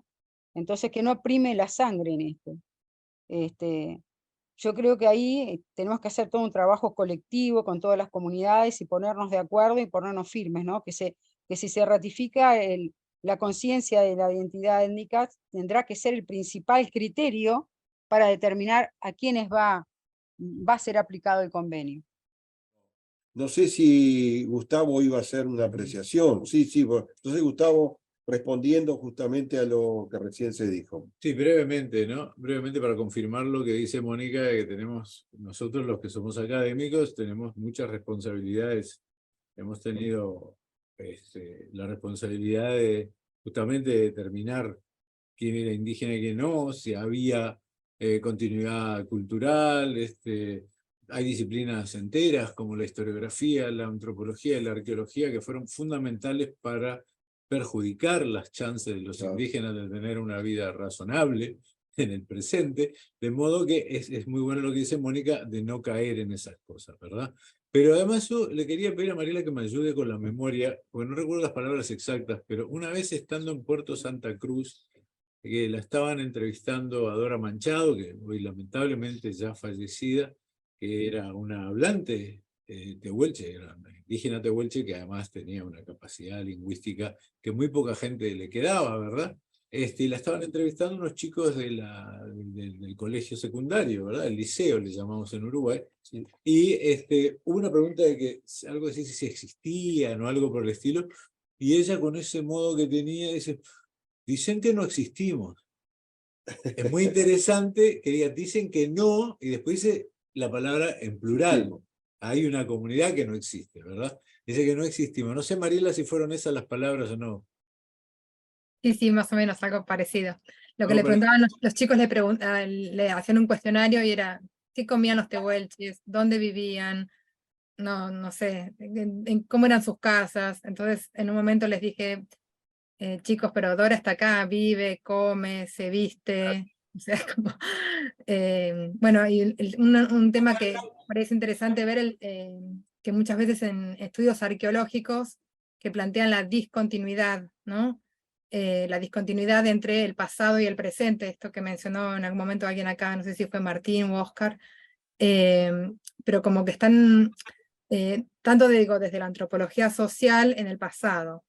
Entonces, que no prime la sangre en esto. Yo creo que ahí tenemos que hacer todo un trabajo colectivo con todas las comunidades y ponernos de acuerdo y ponernos firmes, ¿no? Que si se ratifica la conciencia de la identidad étnica, tendrá que ser el principal criterio para determinar a quiénes va a ser aplicado el convenio. No sé si Gustavo iba a hacer una apreciación. Sí, entonces Gustavo, respondiendo justamente a lo que recién se dijo. Sí, brevemente, ¿no? Brevemente para confirmar lo que dice Mónica, que tenemos, nosotros los que somos académicos, tenemos muchas responsabilidades. Hemos tenido la responsabilidad de justamente determinar quién era indígena y quién no, si había continuidad cultural, hay disciplinas enteras como la historiografía, la antropología y la arqueología que fueron fundamentales para perjudicar las chances de los Claro. indígenas de tener una vida razonable en el presente, de modo que es muy bueno lo que dice Mónica de no caer en esas cosas, ¿verdad? Pero además yo le quería pedir a Mariela que me ayude con la memoria, porque no recuerdo las palabras exactas, pero una vez estando en Puerto Santa Cruz, que la estaban entrevistando a Dora Manchado, que hoy lamentablemente ya fallecida, que era una hablante tehuelche, era una indígena tehuelche que además tenía una capacidad lingüística que muy poca gente le quedaba, ¿verdad? Y la estaban entrevistando unos chicos del colegio secundario, ¿verdad? El liceo le llamamos en Uruguay. Sí. Y hubo una pregunta de que algo así si existían o algo por el estilo, y ella con ese modo que tenía dice, dicen que no existimos. Es muy interesante que digan, dicen que no, y después dice la palabra en plural. Hay una comunidad que no existe, ¿verdad? Dice que no existimos. No sé, Mariela, si fueron esas las palabras o no. Sí, sí, más o menos algo parecido. Lo que No, le pero- preguntaban los chicos, le hacían un cuestionario y era, ¿qué comían los tehuelches? ¿Dónde vivían? No sé, cómo eran sus casas. Entonces, en un momento les dije, chicos, pero Dora está acá, vive, come, se viste. O sea, como, bueno, y un tema que parece interesante ver, que muchas veces en estudios arqueológicos que plantean la discontinuidad, ¿no? La discontinuidad entre el pasado y el presente, esto que mencionó en algún momento alguien acá, no sé si fue Martín o Oscar, pero como que están, tanto digo, desde la antropología social en el pasado,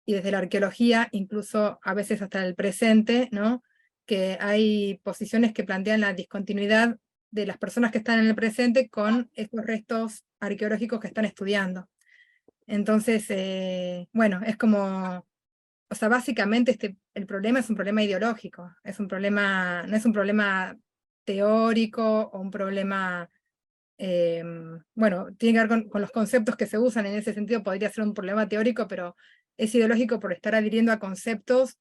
y desde la arqueología, incluso a veces hasta el presente, ¿no? Que hay posiciones que plantean la discontinuidad de las personas que están en el presente con estos restos arqueológicos que están estudiando. Entonces, bueno, es como, o sea, básicamente el problema es un problema ideológico, es un problema, no es un problema teórico o un problema, bueno, tiene que ver con los conceptos que se usan en ese sentido, podría ser un problema teórico, pero es ideológico por estar adhiriendo a conceptos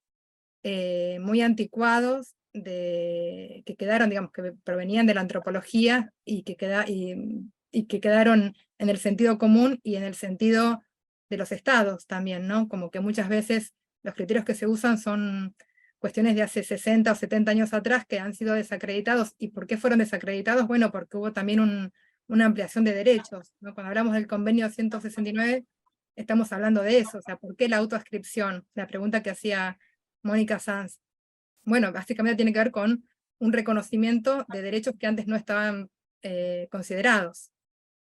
muy anticuados que quedaron, digamos, que provenían de la antropología y que quedaron en el sentido común y en el sentido de los estados también, ¿no? Como que muchas veces los criterios que se usan son cuestiones de hace 60 o 70 años atrás que han sido desacreditados. ¿Y por qué fueron desacreditados? Bueno, porque hubo también una ampliación de derechos, ¿no? Cuando hablamos del convenio 169, estamos hablando de eso, o sea, ¿por qué la autoascripción? La pregunta que hacía Mónica Sanz. Bueno, básicamente tiene que ver con un reconocimiento de derechos que antes no estaban considerados,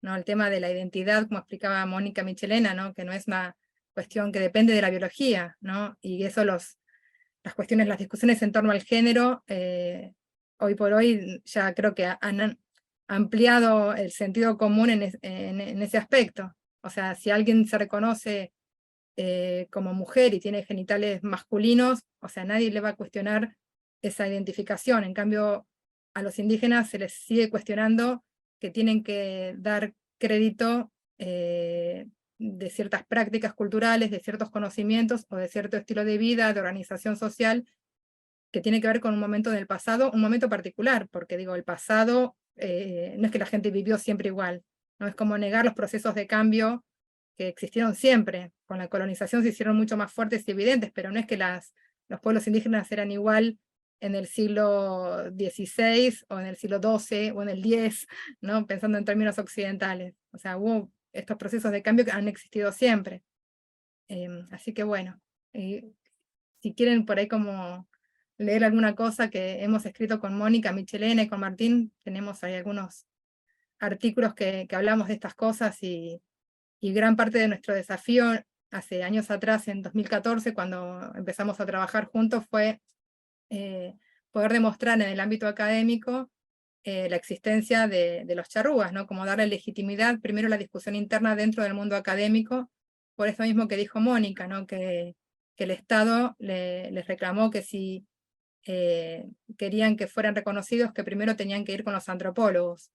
¿no? El tema de la identidad, como explicaba Mónica Michelena, ¿no? Que no es una cuestión que depende de la biología, ¿no? Y eso las cuestiones, las discusiones en torno al género, hoy por hoy ya creo que han ampliado el sentido común en ese aspecto. O sea, si alguien se reconoce como mujer y tiene genitales masculinos, o sea, nadie le va a cuestionar esa identificación. En cambio, a los indígenas se les sigue cuestionando que tienen que dar crédito de ciertas prácticas culturales, de ciertos conocimientos o de cierto estilo de vida, de organización social, que tiene que ver con un momento del pasado, un momento particular, porque digo, el pasado no es que la gente vivió siempre igual, no es como negar los procesos de cambio que existieron siempre. Con la colonización se hicieron mucho más fuertes y evidentes, pero no es que los pueblos indígenas eran igual en el siglo XVI o en el siglo XII o en el X, ¿no? Pensando en términos occidentales. O sea, hubo estos procesos de cambio que han existido siempre. Así que bueno, si quieren por ahí como leer alguna cosa que hemos escrito con Mónica Michelena y con Martín, tenemos ahí algunos artículos que hablamos de estas cosas y gran parte de nuestro desafío hace años atrás, en 2014, cuando empezamos a trabajar juntos, fue poder demostrar en el ámbito académico la existencia de los charrúas, ¿no? Como darle legitimidad primero a la discusión interna dentro del mundo académico, por eso mismo que dijo Mónica, ¿no? Que el Estado les reclamó que si querían que fueran reconocidos, que primero tenían que ir con los antropólogos.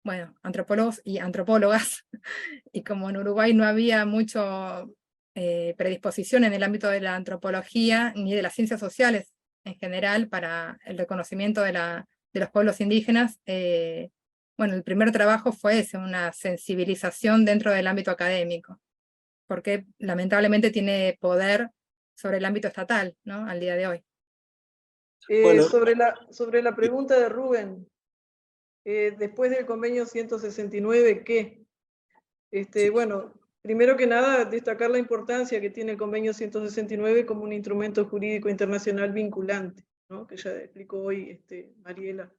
Bueno, antropólogos y antropólogas, y como en Uruguay no había mucho predisposición en el ámbito de la antropología ni de las ciencias sociales en general para el reconocimiento de los pueblos indígenas, bueno, el primer trabajo fue ese, una sensibilización dentro del ámbito académico, porque lamentablemente tiene poder sobre el ámbito estatal, ¿no? Al día de hoy. Bueno. Sobre la pregunta de Rubén, después del convenio 169, ¿qué? Bueno, primero que nada, destacar la importancia que tiene el convenio 169 como un instrumento jurídico internacional vinculante, ¿no? Que ya explicó hoy Mariela,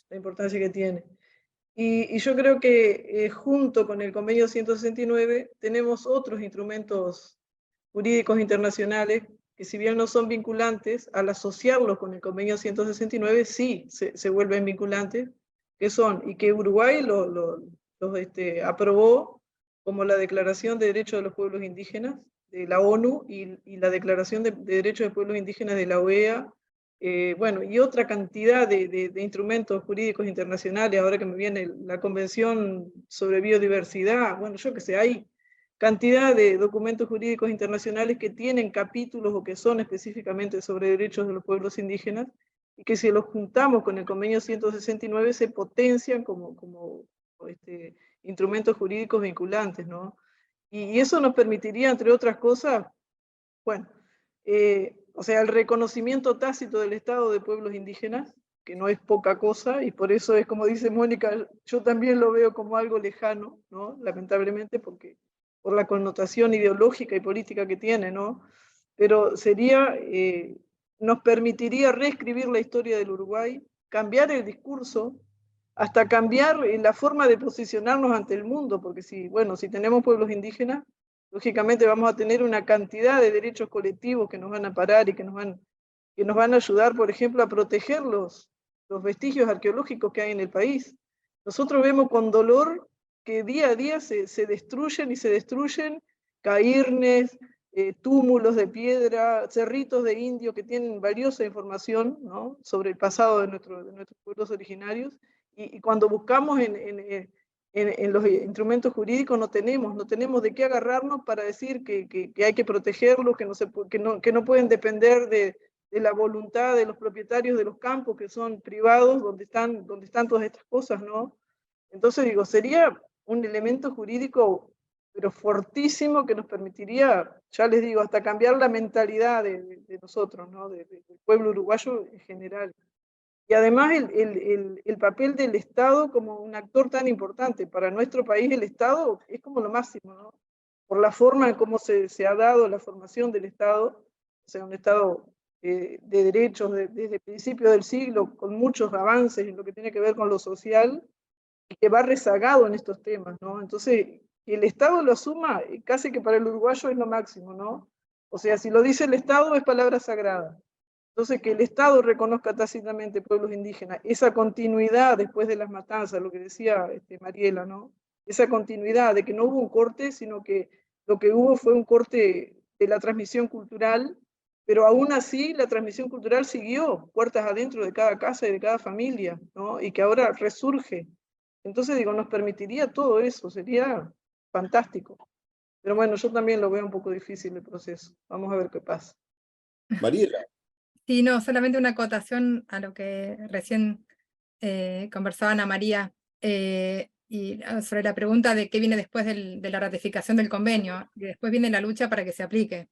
la importancia que tiene. Y yo creo que junto con el convenio 169 tenemos otros instrumentos jurídicos internacionales que, si bien no son vinculantes, al asociarlos con el convenio 169 sí se vuelven vinculantes, que son, y que Uruguay los aprobó, como la Declaración de Derechos de los Pueblos Indígenas de la ONU y la Declaración de Derechos de Pueblos Indígenas de la OEA, bueno, y otra cantidad de instrumentos jurídicos internacionales. Ahora que me viene la Convención sobre Biodiversidad, bueno, yo que sé, hay cantidad de documentos jurídicos internacionales que tienen capítulos o que son específicamente sobre derechos de los pueblos indígenas, y que si los juntamos con el convenio 169 se potencian como instrumentos jurídicos vinculantes, ¿no? Y eso nos permitiría, entre otras cosas, bueno, o sea, el reconocimiento tácito del Estado de pueblos indígenas, que no es poca cosa, y por eso es, como dice Mónica, yo también lo veo como algo lejano, ¿no? Lamentablemente, porque por la connotación ideológica y política que tiene, ¿no? Pero sería, nos permitiría reescribir la historia del Uruguay, cambiar el discurso, hasta cambiar la forma de posicionarnos ante el mundo, porque si tenemos pueblos indígenas, lógicamente vamos a tener una cantidad de derechos colectivos que nos van a parar y que nos van a ayudar, por ejemplo, a proteger los vestigios arqueológicos que hay en el país. Nosotros vemos con dolor que día a día se destruyen cairnes, túmulos de piedra, cerritos de indio que tienen valiosa información, ¿no? Sobre el pasado de nuestros pueblos originarios, y cuando buscamos en los instrumentos jurídicos no tenemos de qué agarrarnos para decir que hay que protegerlos, que no pueden depender de la voluntad de los propietarios de los campos, que son privados, donde están todas estas cosas, ¿no? Entonces digo, sería un elemento jurídico pero fortísimo, que nos permitiría, ya les digo, hasta cambiar la mentalidad de nosotros, ¿no? Del pueblo uruguayo en general. Y además el papel del Estado como un actor tan importante. Para nuestro país el Estado es como lo máximo, ¿no? Por la forma en cómo se ha dado la formación del Estado, o sea, un Estado de derechos desde el principio del siglo, con muchos avances en lo que tiene que ver con lo social, y que va rezagado en estos temas, ¿no? Entonces, que el Estado lo asuma, casi que para el uruguayo es lo máximo, ¿no? O sea, si lo dice el Estado es palabra sagrada. Entonces, que el Estado reconozca tácitamente pueblos indígenas, esa continuidad después de las matanzas, lo que decía Mariela, ¿no? Esa continuidad de que no hubo un corte, sino que lo que hubo fue un corte de la transmisión cultural, pero aún así la transmisión cultural siguió puertas adentro de cada casa y de cada familia, ¿no? Y que ahora resurge. Entonces, digo, nos permitiría todo eso, sería fantástico. Pero bueno, yo también lo veo un poco difícil el proceso. Vamos a ver qué pasa. Mariela. Sí, no, solamente una acotación a lo que recién conversaba Ana María, y sobre la pregunta de qué viene después de la ratificación del convenio, y después viene la lucha para que se aplique,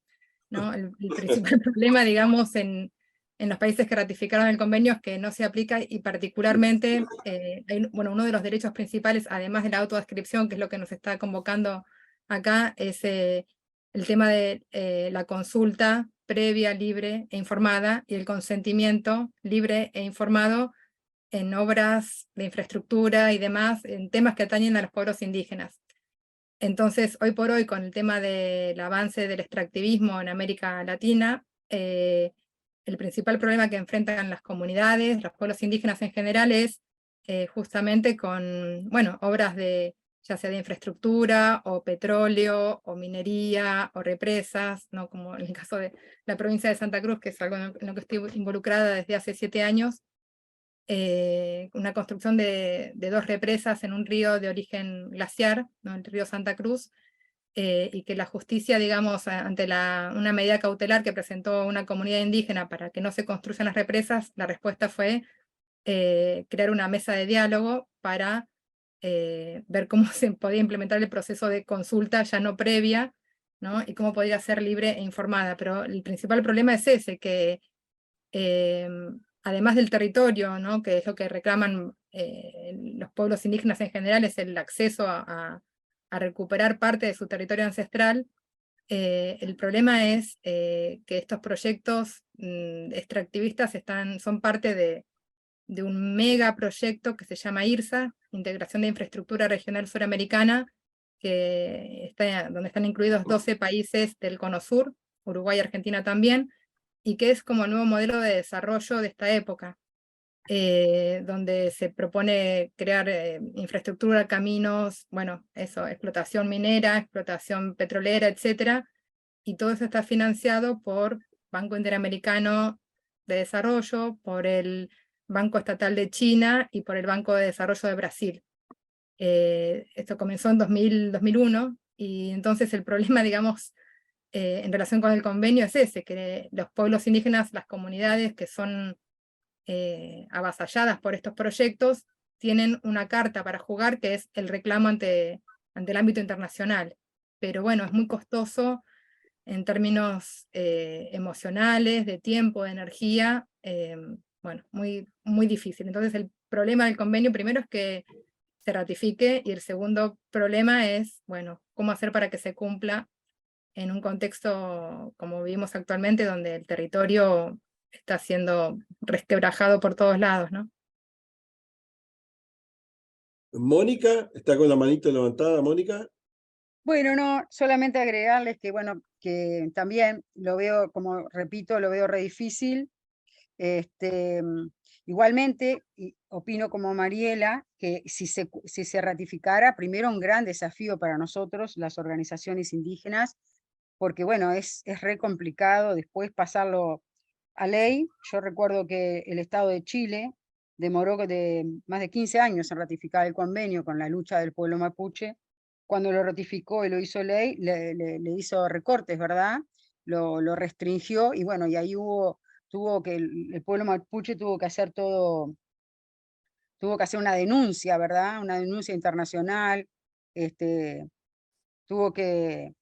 ¿no? El principal problema, digamos, en los países que ratificaron el convenio es que no se aplica, y particularmente, uno de los derechos principales, además de la autodescripción, que es lo que nos está convocando acá, es el tema de la consulta previa, libre e informada, y el consentimiento libre e informado en obras de infraestructura y demás, en temas que atañen a los pueblos indígenas. Entonces, hoy por hoy, con el tema del avance del extractivismo en América Latina, el principal problema que enfrentan las comunidades, los pueblos indígenas en general, es justamente con, obras ya sea de infraestructura, o petróleo, o minería, o represas, ¿no? Como en el caso de la provincia de Santa Cruz, que es algo en lo que estoy involucrada desde hace 7 años, una construcción de 2 represas en un río de origen glaciar, ¿no? El río Santa Cruz, y que la justicia, digamos, ante una medida cautelar que presentó una comunidad indígena para que no se construyan las represas, la respuesta fue crear una mesa de diálogo para ver cómo se podía implementar el proceso de consulta ya no previa, ¿no? Y cómo podría ser libre e informada. Pero el principal problema es ese, que además del territorio, ¿no? Que es lo que reclaman los pueblos indígenas en general, es el acceso a recuperar parte de su territorio ancestral. El problema es que estos proyectos extractivistas son parte de un megaproyecto que se llama IRSA, Integración de Infraestructura Regional Suramericana, donde están incluidos 12 países del Cono Sur, Uruguay y Argentina también, y que es como el nuevo modelo de desarrollo de esta época, donde se propone crear infraestructura, caminos, bueno, eso, explotación minera, explotación petrolera, etcétera, y todo eso está financiado por Banco Interamericano de Desarrollo, por el Banco Estatal de China y por el Banco de Desarrollo de Brasil. Esto comenzó en 2001, y entonces el problema, digamos, en relación con el convenio es ese, que los pueblos indígenas, las comunidades que son avasalladas por estos proyectos, tienen una carta para jugar, que es el reclamo ante el ámbito internacional. Pero bueno, es muy costoso en términos emocionales, de tiempo, de energía, bueno, muy, muy difícil. Entonces el problema del convenio primero es que se ratifique, y el segundo problema es, bueno, cómo hacer para que se cumpla en un contexto como vivimos actualmente, donde el territorio está siendo resquebrajado por todos lados, ¿no? Mónica, está con la manito levantada, Mónica. Bueno, no, solamente agregarles que, bueno, que también lo veo, como repito, lo veo re difícil. Igualmente, y opino como Mariela, que si se ratificara, primero un gran desafío para nosotros, las organizaciones indígenas, porque bueno, es re complicado después pasarlo a ley. Yo recuerdo que el Estado de Chile demoró más de 15 años en ratificar el convenio con la lucha del pueblo mapuche. Cuando lo ratificó y lo hizo ley, le hizo recortes, ¿verdad? Lo restringió, y bueno, y ahí el pueblo mapuche tuvo que hacer una denuncia, ¿verdad? Una denuncia internacional, tuvo que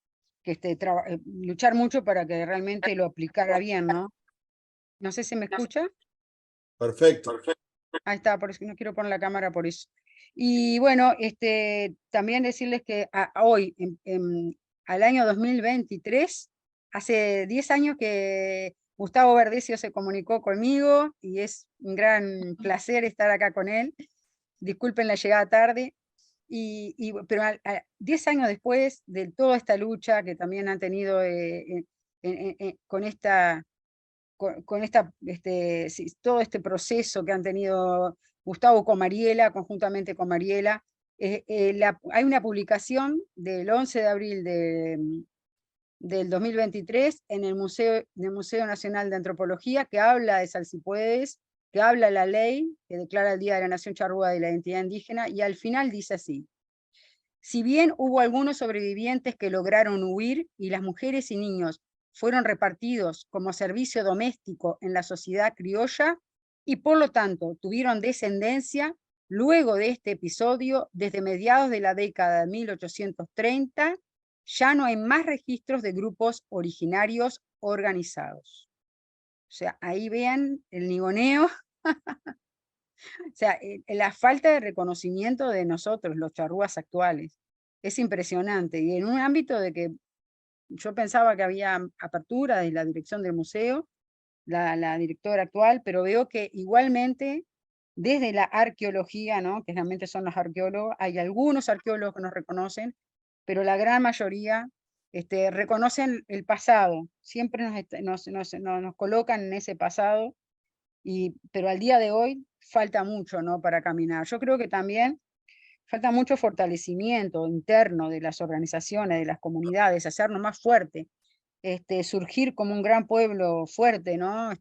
luchar mucho para que realmente lo aplicara bien, ¿no? No sé si me escucha. Perfecto. Ahí está, por eso no quiero poner la cámara por eso. Y bueno, también decirles que hoy, al año 2023, hace 10 años que Gustavo Verdecio se comunicó conmigo, y es un gran placer estar acá con él. Disculpen la llegada tarde. Pero 10 años después de toda esta lucha que también han tenido todo este proceso que han tenido Gustavo con Mariela, conjuntamente con Mariela, hay una publicación del 11 de abril del 2023 en el Museo Nacional de Antropología, que habla de Salsipuedes, que habla de la ley que declara el Día de la Nación Charrúa de la Identidad Indígena, y al final dice así: si bien hubo algunos sobrevivientes que lograron huir y las mujeres y niños fueron repartidos como servicio doméstico en la sociedad criolla y por lo tanto tuvieron descendencia, luego de este episodio, desde mediados de la década de 1830, ya no hay más registros de grupos originarios organizados. O sea, ahí vean el nigoneo. O sea, la falta de reconocimiento de nosotros, los charrúas actuales, es impresionante. Y en un ámbito de que yo pensaba que había apertura de la dirección del museo, la directora actual, pero veo que igualmente desde la arqueología, ¿no?, que realmente son los arqueólogos, hay algunos arqueólogos que nos reconocen, pero la gran mayoría reconocen el pasado, siempre nos colocan en ese pasado, pero al día de hoy falta mucho, ¿no?, para caminar. Yo creo que también falta mucho fortalecimiento interno de las organizaciones, de las comunidades, hacernos más fuerte, surgir como un gran pueblo fuerte, ¿no?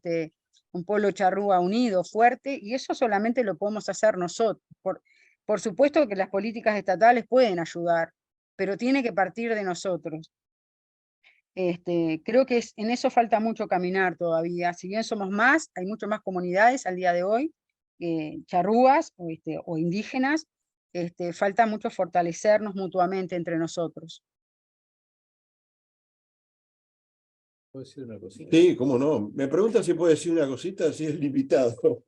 Un pueblo charrúa unido, fuerte, y eso solamente lo podemos hacer nosotros. Por supuesto que las políticas estatales pueden ayudar, pero tiene que partir de nosotros. Creo que en eso falta mucho caminar todavía. Si bien somos más, hay mucho más comunidades al día de hoy, charrúas o indígenas, falta mucho fortalecernos mutuamente entre nosotros. ¿Puedo decir una cosita? Sí, cómo no. Me pregunta si puede decir una cosita, si es limitado.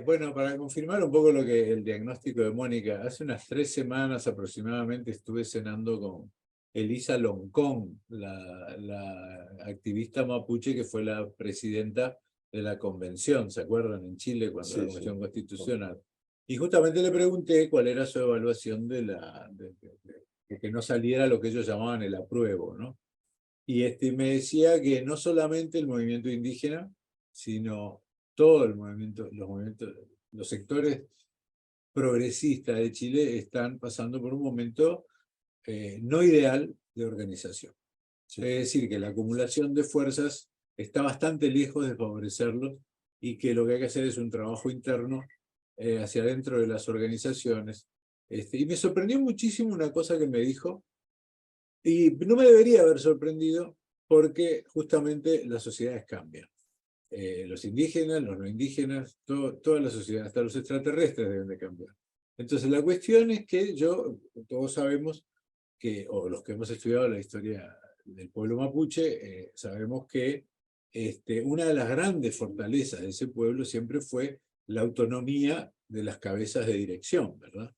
Bueno, para confirmar un poco lo que el diagnóstico de Mónica, hace unas 3 semanas aproximadamente estuve cenando con Elisa Loncón, la activista mapuche que fue la presidenta de la convención, ¿se acuerdan? En Chile, cuando la Sí, Convención sí. Constitucional. Y justamente le pregunté cuál era su evaluación de que no saliera lo que ellos llamaban el apruebo, ¿no? Y me decía que no solamente el movimiento indígena, sino todo el movimiento, los sectores progresistas de Chile están pasando por un momento no ideal de organización. Es decir, que la acumulación de fuerzas está bastante lejos de favorecerlos y que lo que hay que hacer es un trabajo interno hacia adentro de las organizaciones. Y me sorprendió muchísimo una cosa que me dijo, y no me debería haber sorprendido porque justamente las sociedades cambian. Los indígenas, los no indígenas, toda la sociedad, hasta los extraterrestres deben de cambiar. Entonces la cuestión es que todos sabemos que, o los que hemos estudiado la historia del pueblo mapuche, sabemos que una de las grandes fortalezas de ese pueblo siempre fue la autonomía de las cabezas de dirección, ¿verdad?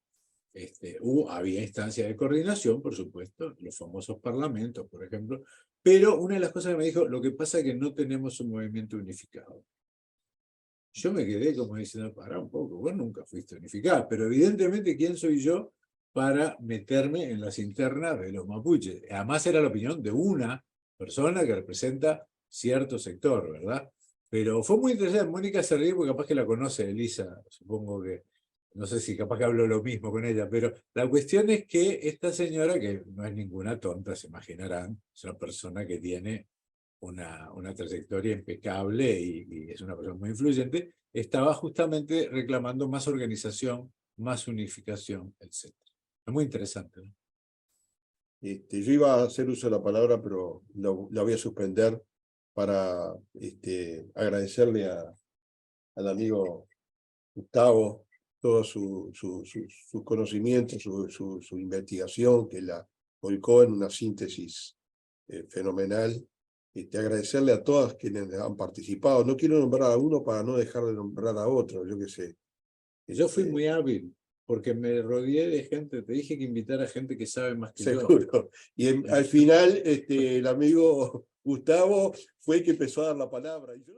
Había instancias de coordinación, por supuesto, los famosos parlamentos, por ejemplo, pero una de las cosas que me dijo, lo que pasa es que no tenemos un movimiento unificado. Yo me quedé como diciendo, pará un poco, vos nunca fuiste unificada, pero evidentemente, ¿quién soy yo para meterme en las internas de los mapuches? Además era la opinión de una persona que representa cierto sector, ¿verdad? Pero fue muy interesante. Mónica se ríe porque capaz que la conoce, Elisa, supongo que, no sé si capaz que hablo lo mismo con ella, pero la cuestión es que esta señora, que no es ninguna tonta, se imaginarán, es una persona que tiene una trayectoria impecable y es una persona muy influyente, estaba justamente reclamando más organización, más unificación, etc. Es muy interesante, ¿no? Yo iba a hacer uso de la palabra, pero la voy a suspender para agradecerle al amigo Gustavo todos sus conocimientos, su investigación, que la volcó en una síntesis fenomenal. Agradecerle a todas quienes han participado. No quiero nombrar a uno para no dejar de nombrar a otro, yo qué sé. Yo fui muy hábil, porque me rodeé de gente, te dije que invitara gente que sabe más que yo. Seguro. Y al final el amigo Gustavo fue el que empezó a dar la palabra. Y yo